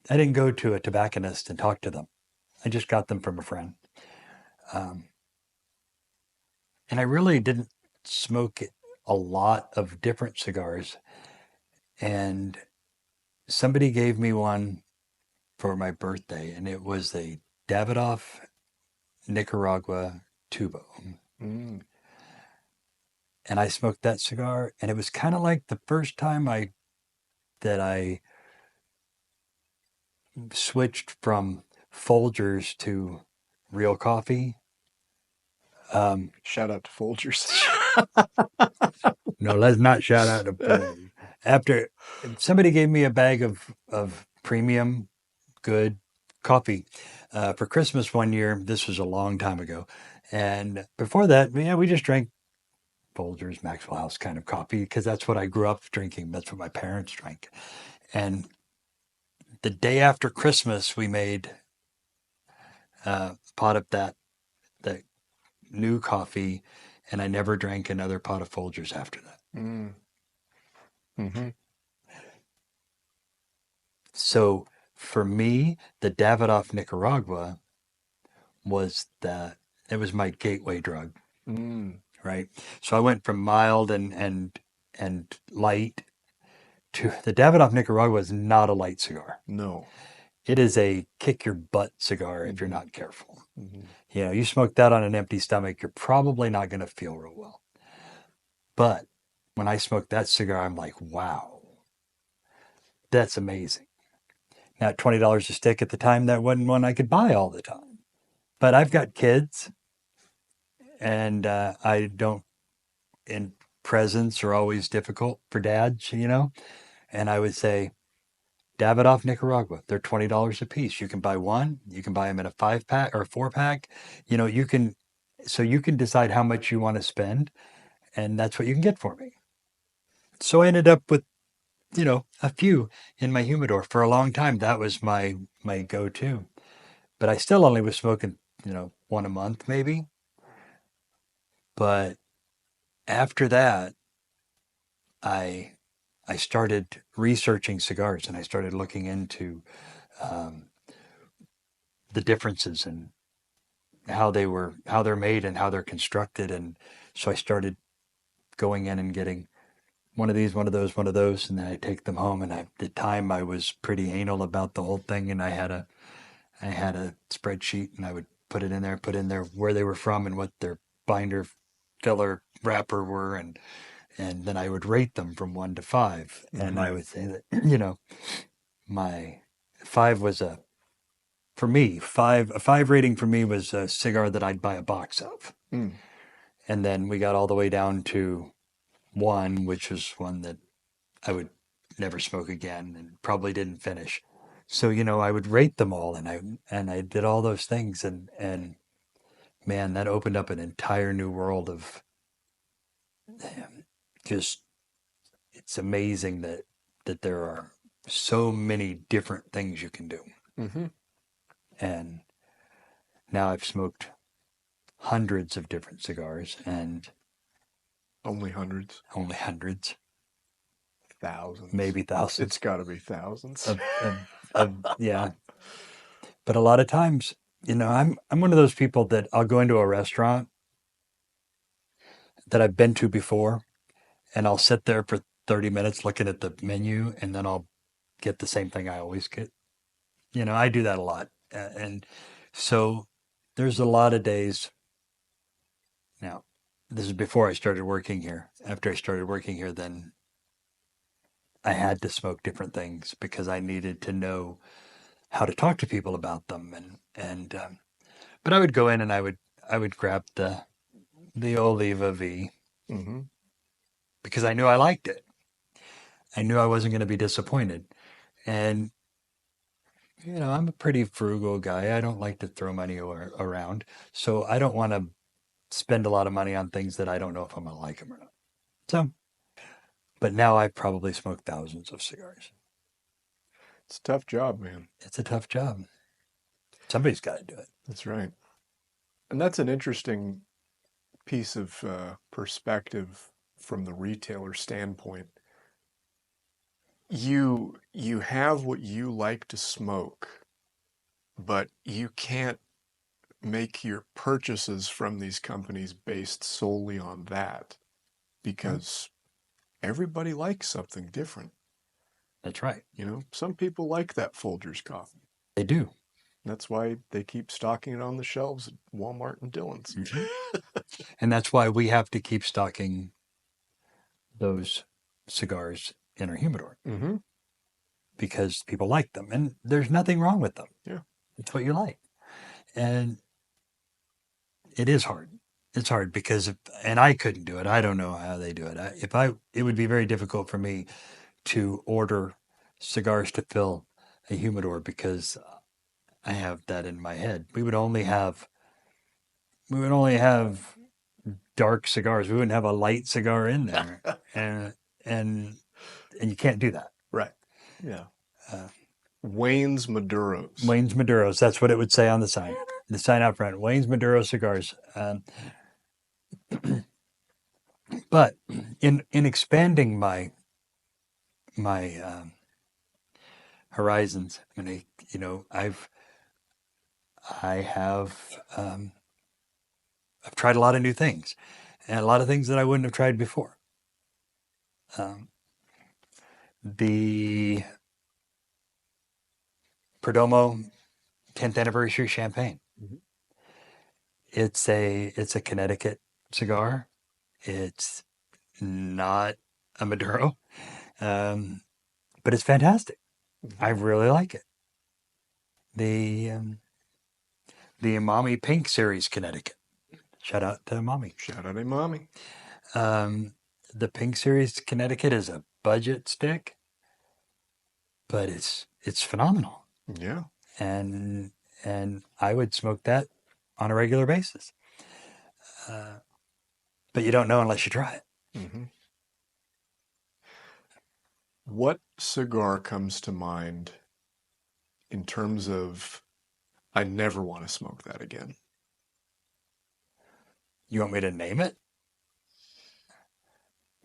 tobacconist and talk to them. I just got them from a friend. Um, and I really didn't smoke a lot of different cigars. And somebody gave me one for my birthday, and it was a Davidoff Nicaragua Tubo. Mm. And I smoked that cigar, and it was kind of like the first time I switched from Folgers to real coffee. Shout out to Folgers. No, let's not shout out to Folgers. After somebody gave me a bag of premium good coffee for Christmas one year. This was a long time ago. And before that, yeah, we just drank Folgers, Maxwell House kind of coffee because that's what I grew up drinking. That's what my parents drank. And the day after Christmas, we made a pot of that new coffee, and I never drank another pot of Folgers after that. Mm. Mm-hmm. So for me, the Davidoff Nicaragua it was my gateway drug, Mm. right? So I went from mild and light to the Davidoff Nicaragua is not a light cigar. No. It is a kick your butt cigar if you're Mm-hmm. not careful. Mm-hmm. You know, you smoke that on an empty stomach, you're probably not going to feel real well. But when I smoked that cigar, I'm like, wow, that's amazing. Now, at $20 a stick at the time, that wasn't one I could buy all the time. But I've got kids, and I don't, and presents are always difficult for dads, you know? And I would say, Davidoff Nicaragua, they're $20 a piece. You can buy one, you can buy them in a 5-pack or a 4-pack. You know, so you can decide how much you want to spend, and that's what you can get for me. So I ended up with a few in my humidor. For a long time, that was my go-to. But I still only was smoking, one a month maybe. But after that, I I started researching cigars and I started looking into um, the differences in how they're made and how they're constructed. And so I started going in and getting one of these, one of those, one of those, and then I take them home. And at the time, I was pretty anal about the whole thing, and I had a spreadsheet, and I would put in there where they were from and what their binder, filler, wrapper were, and then I would rate them from 1 to 5, and I Right. would say that my 5 was a 5 rating for me was a cigar that I'd buy a box of, Mm. and then we got all the way down to 1, which was one that I would never smoke again and probably didn't finish. So, I would rate them all, and I did all those things, and man, that opened up an entire new world of just, it's amazing that there are so many different things you can do. Mm-hmm. And now I've smoked hundreds of different cigars, and Only hundreds, only hundreds, thousands. maybe thousands It's got to be thousands. yeah. But a lot of times, I'm one of those people that I'll go into a restaurant that I've been to before, and I'll sit there for 30 minutes looking at the menu, and then I'll get the same thing I always get. I do that a lot. And so there's a lot of days now. This is before I started working here. After I started working here, then I had to smoke different things because I needed to know how to talk to people about them. But I would go in and I would grab the Oliva V Mm-hmm. because I knew I liked it. I knew I wasn't going to be disappointed. And I'm a pretty frugal guy. I don't like to throw money around. So I don't want to spend a lot of money on things that I don't know if I'm going to like them or not. So, but now I've probably smoked thousands of cigars. It's a tough job, man. It's a tough job. Somebody's got to do it. That's right. And that's an interesting piece of perspective from the retailer standpoint. You have what you like to smoke, but you can't make your purchases from these companies based solely on that because everybody likes something different. That's right. Some people like that Folgers coffee. They do. That's why they keep stocking it on the shelves at Walmart and Dillon's. Mhm. And that's why we have to keep stocking those cigars in our humidor Mm-hmm. because people like them. And there's nothing wrong with them. Yeah. It's what you like. And it is hard. It's hard because and I couldn't do it. I don't know how they do it. It would be very difficult for me to order cigars to fill a humidor because I have that in my head. We would only have dark cigars. We wouldn't have a light cigar in there, and and you can't do that. Right. Yeah. Uh, Wayne's Maduros. Wayne's Maduros. That's what it would say on the sign. The sign out front. Wayne's Maduro cigars. But in expanding my horizons, I have I've tried a lot of new things, and a lot of things that I wouldn't have tried before. Um, the Perdomo 10th anniversary champagne. Mhm. It's a Connecticut cigar. It's not a Maduro, but it's fantastic. I really like it. The the Umami Pink Series Connecticut. Shout out to Umami. Shout out to Mommy. The Pink Series Connecticut is a budget stick, but it's phenomenal. Yeah. And I would smoke that on a regular basis. But you don't know unless you try it. Mm-hmm. What cigar comes to mind in terms of I never want to smoke that again? You want me to name it?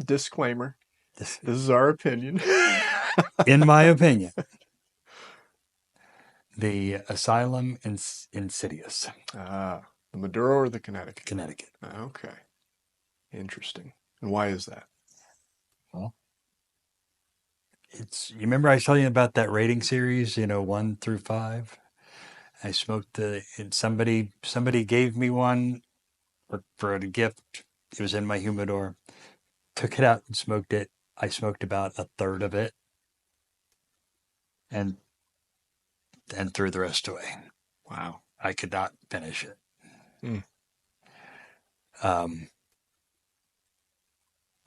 Disclaimer, This, this is our opinion. in my opinion, the Asylum Insidious, Ah, the Maduro or the Connecticut? Connecticut. Okay, interesting. And why is that? Well, you remember I was telling you about that rating series, 1 through 5? I smoked and somebody gave me one for a gift. It was in my humidor. Took it out and smoked it. I smoked about a third of it and threw the rest away. Wow. I could not finish it. Mm.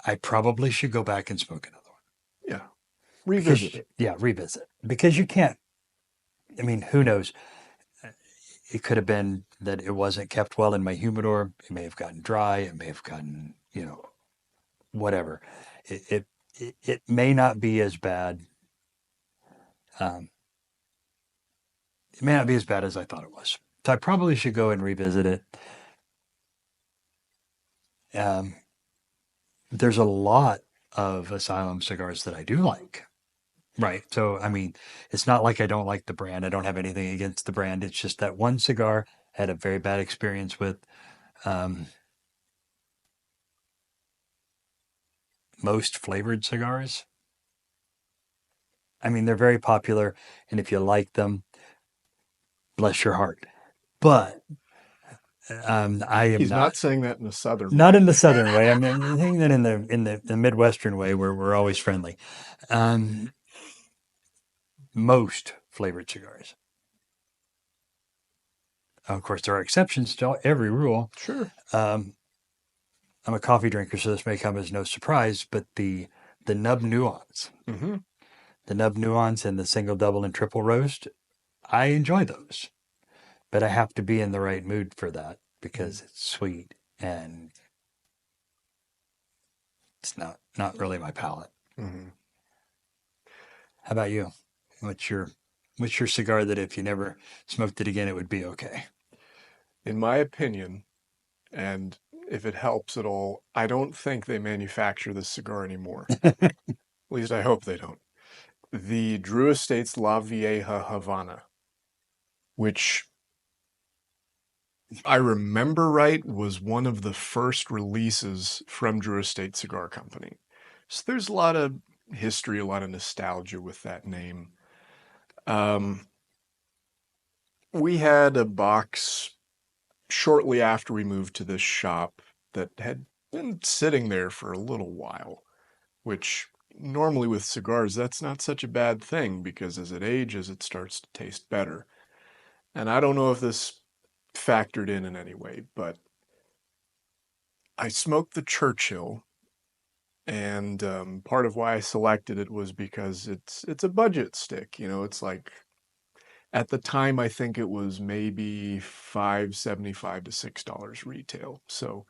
I probably should go back and smoke another one. Yeah. Revisit it. Yeah, revisit. Because you can't, I mean, who knows? It could have been that it wasn't kept well in my humidor. It may have gotten dry. It may have gotten, whatever. It may not be as bad. It may not be as bad as I thought it was. So I probably should go and revisit it. There's a lot of Asylum cigars that I do like. Right. So, I mean, it's not like I don't like the brand. I don't have anything against the brand. It's just that one cigar I had a very bad experience with. Most flavored cigars. I mean, they're very popular, and if you like them, bless your heart. But I am He's not saying that in a southern not way. in the southern way. I mean, I'm saying that in the midwestern way, where we're always friendly. Most flavored cigars. Of course, there are exceptions to every rule. Sure. I'm a coffee drinker, so this may come as no surprise, but the nub nuance, Mm-hmm. the nub nuance and the single, double, and triple roast, I enjoy those. But I have to be in the right mood for that because it's sweet and it's not really my palate. Mm-hmm. How about you? What's your cigar that if you never smoked it again, it would be okay? In my opinion, and if it helps at all, I don't think they manufacture this cigar anymore. At least I hope they don't. The Drew Estates La Vieja Havana, which I remember right was one of the first releases from Drew Estate Cigar Company. So there's a lot of history, a lot of nostalgia with that name. We had a box shortly after we moved to this shop that had been sitting there for a little while, which normally with cigars, that's not such a bad thing because as it ages, it starts to taste better. And I don't know if this factored in any way, but I smoked the Churchill, and part of why I selected it was because it's a budget stick. It's like at the time I think it was maybe $5.75 to $6 retail, so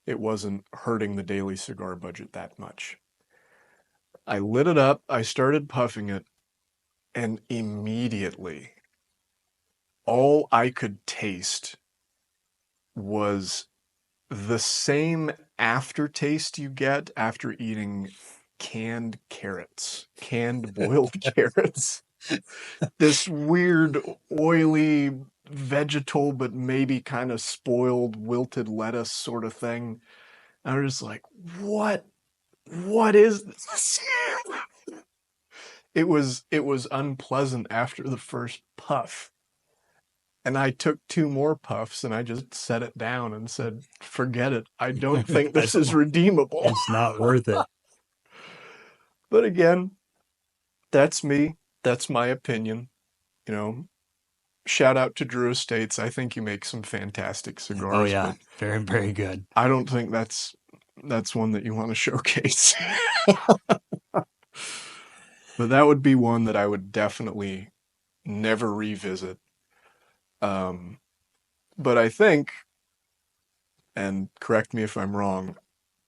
it wasn't hurting the daily cigar budget that much. I lit it up, I started puffing it, and immediately all I could taste was the same aftertaste you get after eating canned carrots, canned boiled carrots. This weird, oily, vegetal, but maybe kind of spoiled, wilted lettuce sort of thing. I was just like, what? What is this? It was unpleasant after the first puff. And I took two more puffs and I just set it down and said, forget it. I don't think this is redeemable. It's not worth it. But again, that's me. That's my opinion. Shout out to Drew Estates. I think you make some fantastic cigars. Oh yeah, but very, very good. I don't think that's one that you want to showcase. But that would be one that I would definitely never revisit. But I think, and correct me if I'm wrong,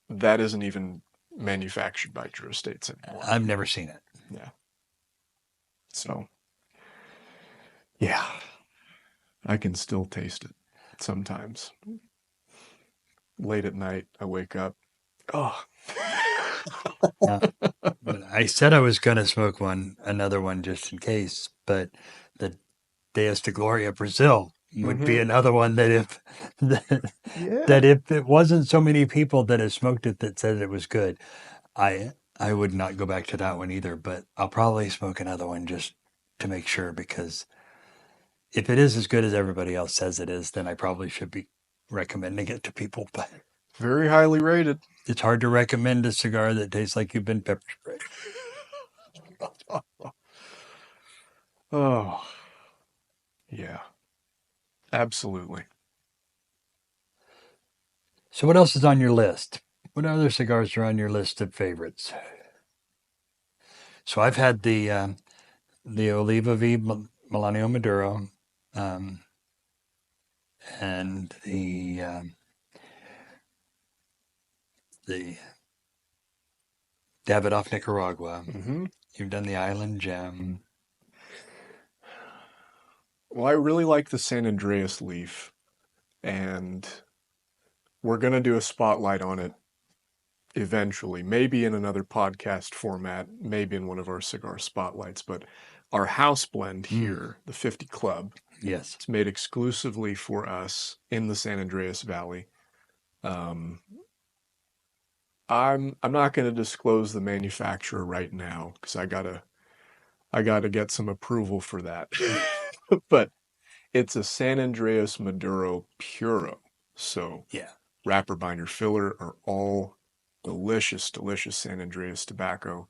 that isn't even manufactured by Drew Estates anymore. I've never seen it. Yeah. So, yeah, I can still taste it sometimes. Late at night, I wake up. Oh, Yeah. But I said I was going to smoke another one just in case, but the Deus de Gloria Brazil would be another one that yeah. that if it wasn't so many people that have smoked it that said it was good, I would not go back to that one either. But I'll probably smoke another one just to make sure, because if it is as good as everybody else says it is, then I probably should be recommending it to people. But Very highly rated. it's hard to recommend a cigar that tastes like you've been pepper sprayed. Oh, yeah, absolutely. So what else is on your list? What other cigars are on your list of favorites? So I've had the Oliva V Melanio Maduro, um, and the Davidoff Nicaragua. Hmm. You've done the Island Gem. Well, I really like the San Andreas leaf, and we're going to do a spotlight on it eventually, maybe in another podcast format, maybe in one of our cigar spotlights. But our house blend here, the 50 Club, Yes. it's made exclusively for us in the San Andreas Valley. Um, I'm not going to disclose the manufacturer right now because I gotta get some approval for that. But it's a San Andreas Maduro Puro. So Yeah. wrapper, binder, filler are all delicious, delicious San Andreas tobacco.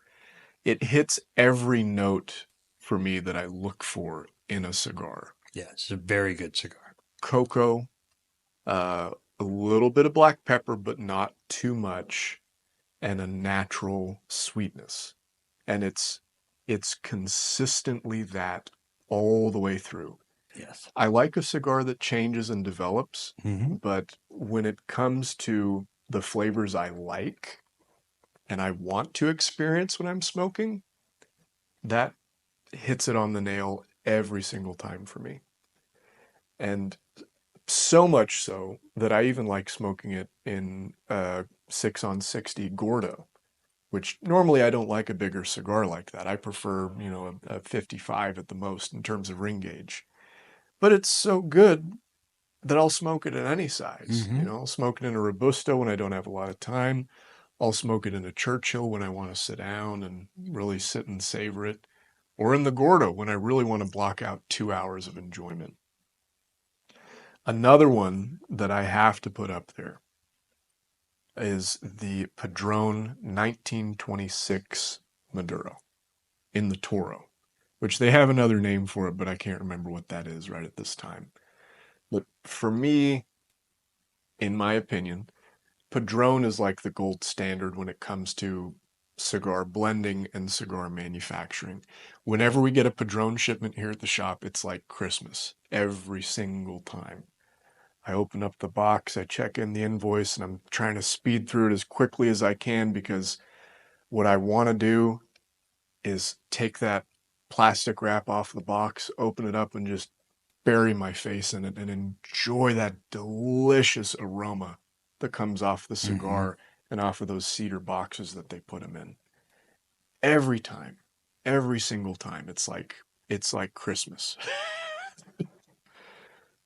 It hits every note for me that I look for in a cigar. Yeah. It's a very good cigar. Cocoa, a little bit of black pepper, but not too much, and a natural sweetness. And it's consistently that all the way through. Yes. I like a cigar that changes and develops, Mm-hmm. but when it comes to the flavors I like and I want to experience when I'm smoking, that hits it on the nail every single time for me. And so much so that I even like smoking it in 6 on 60 Gordo, which normally I don't like a bigger cigar like that. I prefer, a 55 at the most in terms of ring gauge. But it's so good that I'll smoke it in any size. Mm-hmm. I'll smoke it in a Robusto when I don't have a lot of time. I'll smoke it in a Churchill when I want to sit down and really sit and savor it. Or in the Gordo when I really want to block out 2 hours of enjoyment. Another one that I have to put up there is the Padron 1926 Maduro in the Toro, which they have another name for it, but I can't remember what that is right at this time. But for me, in my opinion, Padron is like the gold standard when it comes to cigar blending and cigar manufacturing. Whenever we get a Padron shipment here at the shop, it's like Christmas every single time. I open up the box, I check in the invoice, and I'm trying to speed through it as quickly as I can because what I want to do is take that plastic wrap off the box, open it up, and just bury my face in it and enjoy that delicious aroma that comes off the cigar and off of those cedar boxes that they put them in. Every time, every single time, it's like Christmas.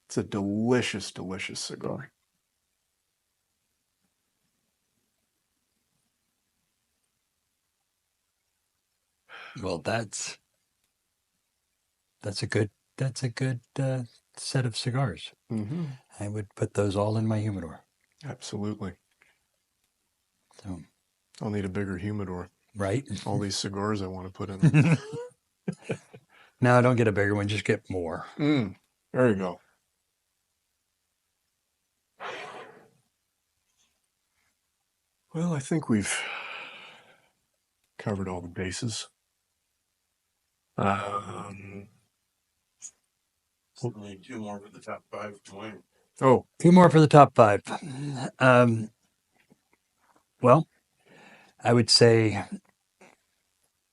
It's a delicious, delicious cigar. Well, that's a good set of cigars. Mm-hmm. I would put those all in my humidor. Absolutely. So, I'll need a bigger humidor. right? All these cigars I want to put in them. No, don't get a bigger one. Just get more. There you go. Well, I think we've covered all the bases. Only two more for the top five. Wayne. Oh, Two more for the top five. Well, I would say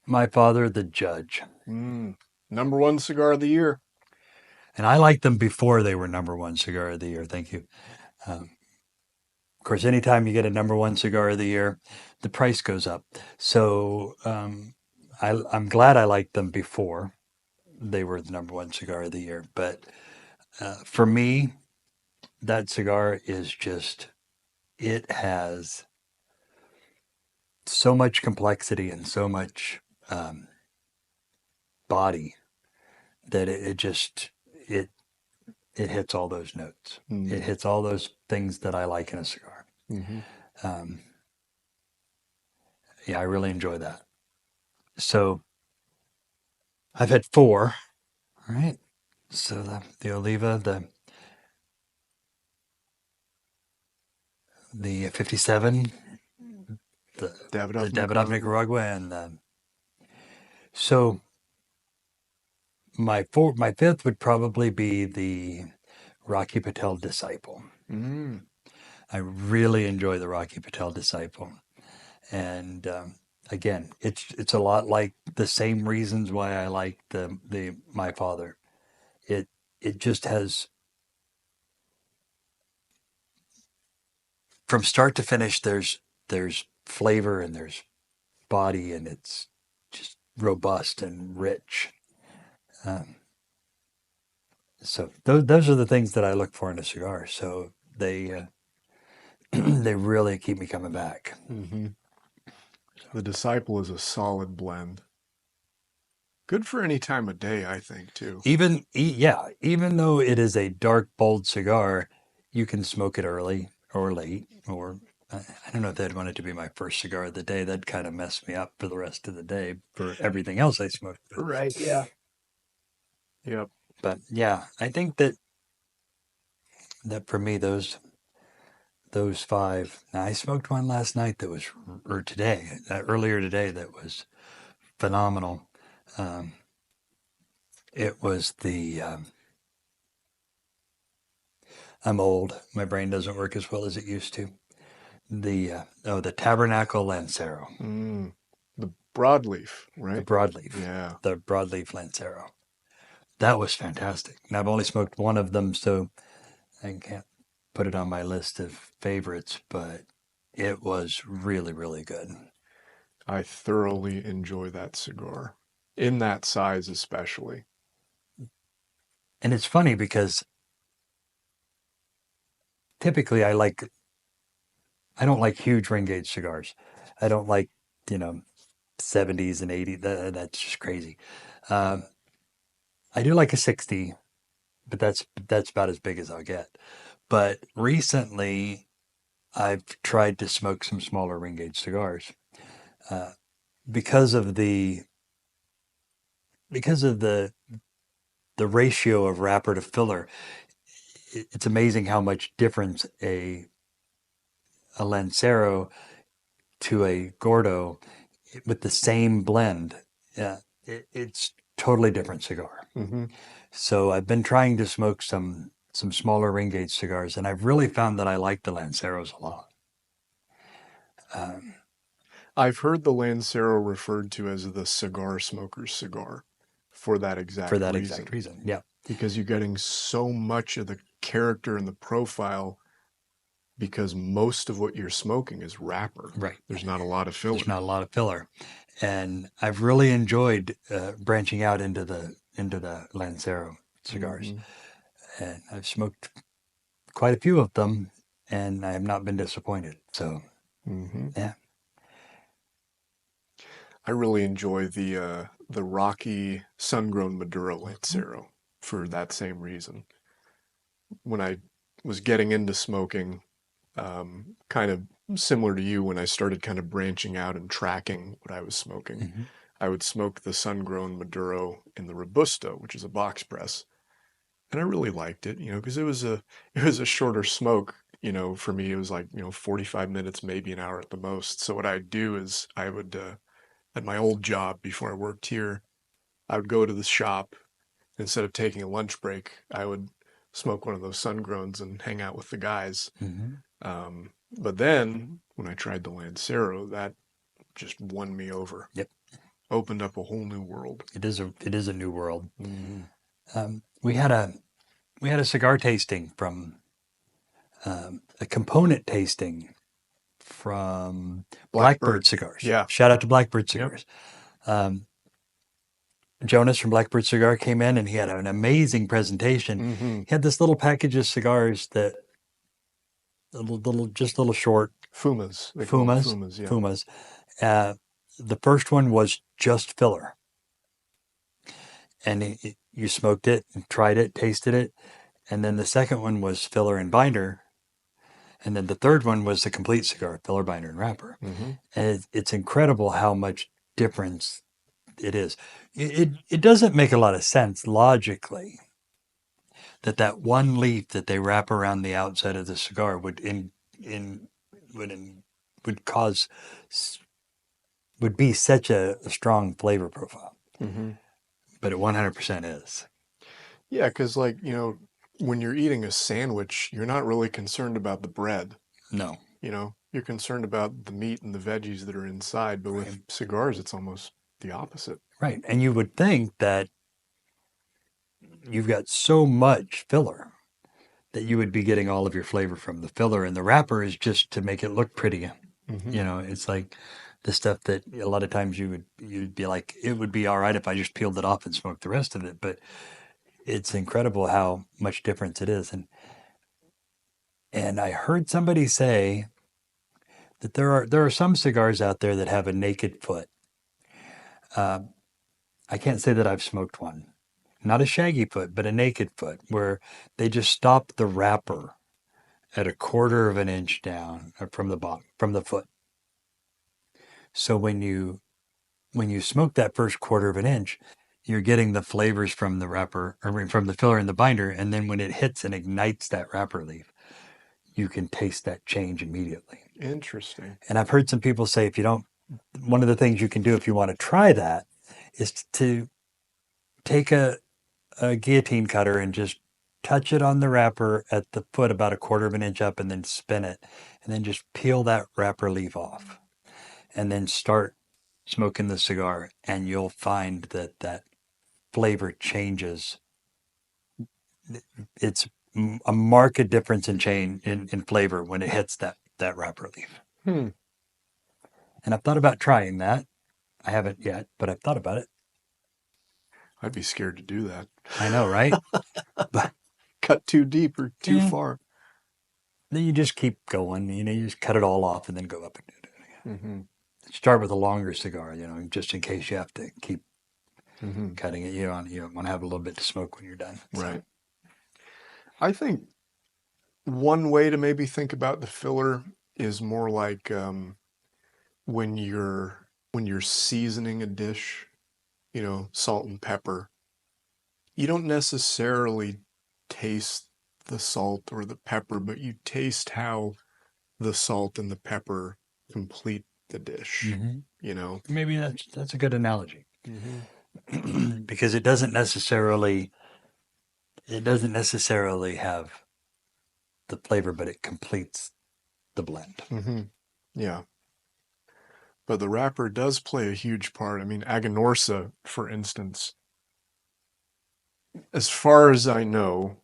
My father, the judge. Number one cigar of the year. And I liked them before they were number one cigar of the year. Thank you. Of course, anytime you get a number one cigar of the year, the price goes up. So I'm glad I liked them before they were the number one cigar of the year. But for me, that cigar is just, it has so much complexity and so much body that it just, it hits all those notes. It hits all those things that I like in a cigar. Yeah, I really enjoy that. So I've had four. All right. So the Oliva, the 57, the Davidoff Davidoff Nicaragua. Nicaragua, and so my fifth would probably be the Rocky Patel Disciple. I really enjoy the Rocky Patel Disciple, and again, it's a lot like the same reasons why I like the My Father. It just has, from start to finish, there's flavor and there's body, and it's just robust and rich. So those are the things that I look for in a cigar. So they they really keep me coming back. The Disciple is a solid blend. Good for any time of day, I think, too. Even though it is a dark, bold cigar, you can smoke it early or late, or I don't know if I'd want it to be my first cigar of the day. That'd kind of mess me up for the rest of the day for everything else I smoked. Right, yeah. Yep. But yeah, I think that for me, those five. Now, I smoked one last night that was, or today, earlier today, that was phenomenal. It was the, I'm old. My brain doesn't work as well as it used to. The Tabernacle Lancero. The broadleaf, right? The broadleaf. Yeah. The broadleaf Lancero. That was fantastic. And I've only smoked one of them, so I can't put it on my list of favorites, but it was really, really good. I thoroughly enjoy that cigar. In that size, especially. And it's funny because typically I don't like huge ring gauge cigars. I don't like, 70s and 80s. That's just crazy. I do like a 60, but that's about as big as I'll get. But recently, I've tried to smoke some smaller ring gauge cigars because of the ratio of wrapper to filler. It's amazing how much difference a Lancero to a Gordo with the same blend. It's totally different cigar. So I've been trying to smoke some smaller ring gauge cigars, and I've really found that I like the Lanceros a lot. I've heard the Lancero referred to as the cigar smoker's cigar for that exact reason. Yeah. Because you're getting so much of the character and the profile, because most of what you're smoking is wrapper. Right. There's not a lot of filler. There's not a lot of filler. And I've really enjoyed branching out into the Lancero cigars. And I've smoked quite a few of them, and I have not been disappointed. So, yeah. I really enjoy the Rocky sun-grown Maduro Lancero for that same reason. When I was getting into smoking, kind of similar to you, when I started kind of branching out and tracking what I was smoking, I would smoke the sun-grown Maduro in the Robusto, which is a box press, and I really liked it, because it was a shorter smoke. For me, it was like 45 minutes, maybe an hour at the most. So what I'd do is I would at my old job before I worked here, I would go to the shop. Instead of taking a lunch break, I would smoke one of those sun-growns and hang out with the guys. But then when I tried the Lancero, that just won me over. Yep. opened up a whole new world. It is a new world. Mm-hmm. We had a cigar tasting from a component tasting from Blackbird Cigars. Yeah. Shout out to Blackbird Yep. Cigars. Jonas from Blackbird Cigar came in and he had an amazing presentation. Mm-hmm. He had this little package of cigars that little short Fumas. They call them fumas. Fumas, yeah. Fumas. The first one was just filler, and you smoked it and tried it, tasted it, and then the second one was filler and binder, and then the third one was the complete cigar, filler, binder, and wrapper. Mm-hmm. And it's incredible how much difference it is. It doesn't make a lot of sense logically that one leaf that they wrap around the outside of the cigar would cause would be such a strong flavor profile. Mm-hmm. But it 100% is. Yeah, because like, when you're eating a sandwich, you're not really concerned about the bread. No. You're concerned about the meat and the veggies that are inside. But with Right. cigars, it's almost the opposite. Right. And you would think that you've got so much filler that you would be getting all of your flavor from the filler, and the wrapper is just to make it look pretty. Mm-hmm. It's like the stuff that a lot of times you'd be like, it would be all right if I just peeled it off and smoked the rest of it. But it's incredible how much difference it is. And I heard somebody say that there are some cigars out there that have a naked foot. I can't say that I've smoked one. Not a shaggy foot, but a naked foot, where they just stop the wrapper at a quarter of an inch down from the bottom, from the foot. So when you smoke that first quarter of an inch, you're getting the flavors from the wrapper, or from the filler and the binder, and then when it hits and ignites that wrapper leaf, you can taste that change immediately. Interesting. And I've heard some people say one of the things you can do if you want to try that is to take a guillotine cutter and just touch it on the wrapper at the foot about a quarter of an inch up and then spin it and then just peel that wrapper leaf off and then start smoking the cigar, and you'll find that flavor changes. It's a marked difference in flavor when it hits that wrapper leaf. Hmm. And I've thought about trying that. I haven't yet, but I've thought about it. I'd be scared to do that. I know, right? But Cut too deep or too Yeah. far. then you just keep going. You just cut it all off and then go up and do it again. Mm-hmm. Start with a longer cigar, just in case you have to keep Mm-hmm. cutting it. You want to have a little bit to smoke when you're done. So, Right. I think one way to maybe think about the filler is more like when you're seasoning a dish, salt and pepper. You don't necessarily taste the salt or the pepper, but you taste how the salt and the pepper complete the dish. Mhm. Maybe that's a good analogy. Mm-hmm. Because it doesn't necessarily have the flavor, but it completes the blend. Mm-hmm. Yeah. But the wrapper does play a huge part. I mean, Aganorsa, for instance, as far as I know,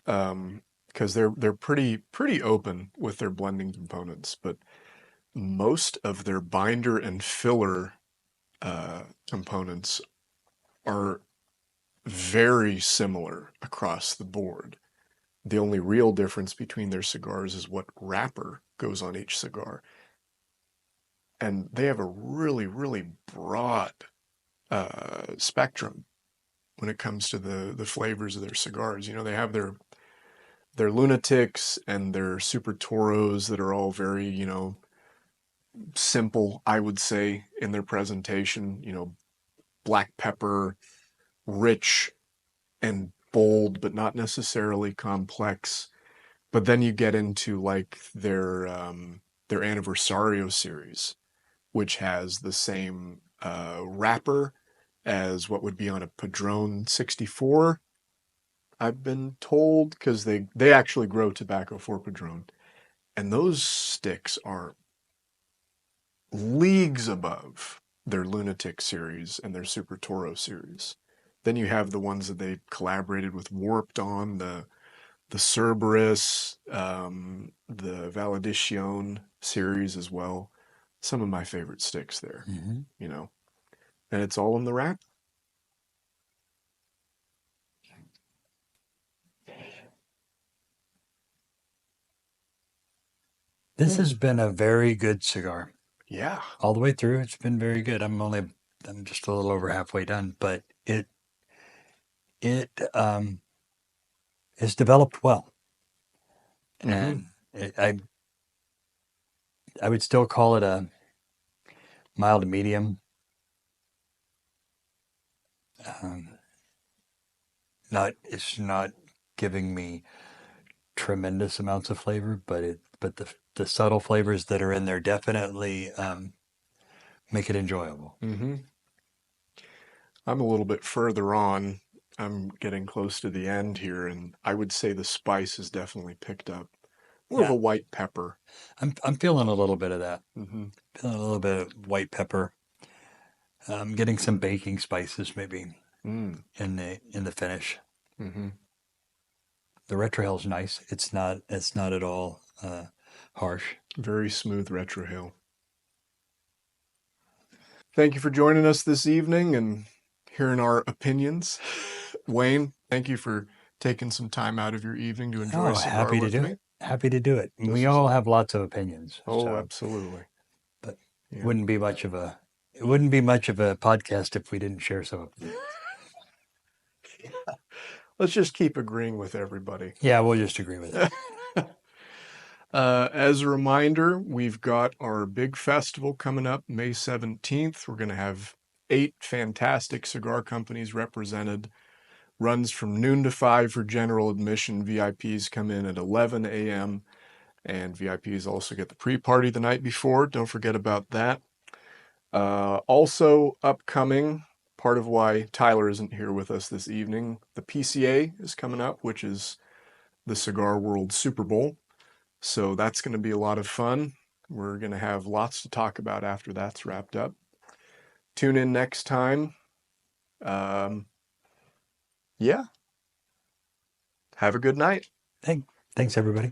because they're pretty open with their blending components, but most of their binder and filler components are very similar across the board. The only real difference between their cigars is what wrapper goes on each cigar. And they have a really, really broad spectrum when it comes to the flavors of their cigars. They have their lunatics and their super toros that are all very, simple, I would say, in their presentation. Black pepper, rich and bold, but not necessarily complex. But then you get into like their Anniversario series, which has the same wrapper as what would be on a Padron 64. I've been told, because they actually grow tobacco for Padron, and those sticks are leagues above their Lunatic series and their Super Toro series. Then you have the ones that they collaborated with Warped on, the Cerberus, the Valediction series as well. Some of my favorite sticks there, you know. And it's all in the wrap. This has been a very good cigar. Yeah. All the way through, it's been very good. I'm just a little over halfway done, but it is developed well. And I would still call it a mild to medium. It's not giving me tremendous amounts of flavor, but the subtle flavors that are in there definitely make it enjoyable. I'm a little bit further on. I'm getting close to the end here, and I would say the spice has definitely picked up. More of a white pepper. I'm feeling a little bit of that. Mm-hmm. Feeling a little bit of white pepper. I'm getting some baking spices maybe in the finish. Mm-hmm. The retrohale is nice. It's not at all harsh. Very smooth retrohale. Thank you for joining us this evening and hearing our opinions. Wayne, thank you for taking some time out of your evening to enjoy a cigar with me. Happy to do it. We all have lots of opinions. Oh, so, absolutely. But it wouldn't be much of a podcast if we didn't share some opinions. Let's just keep agreeing with everybody. Yeah, we'll just agree with it. As a reminder, we've got our big festival coming up May 17th. We're going to have 8 fantastic cigar companies represented. Runs from noon to 5 for general admission. VIPs come in at 11 a.m. And VIPs also get the pre-party the night before. Don't forget about that. Also upcoming, part of why Tyler isn't here with us this evening, the PCA is coming up, which is the Cigar World Super Bowl. So that's going to be a lot of fun. We're going to have lots to talk about after that's wrapped up. Tune in next time. Yeah. Have a good night. Thanks, everybody.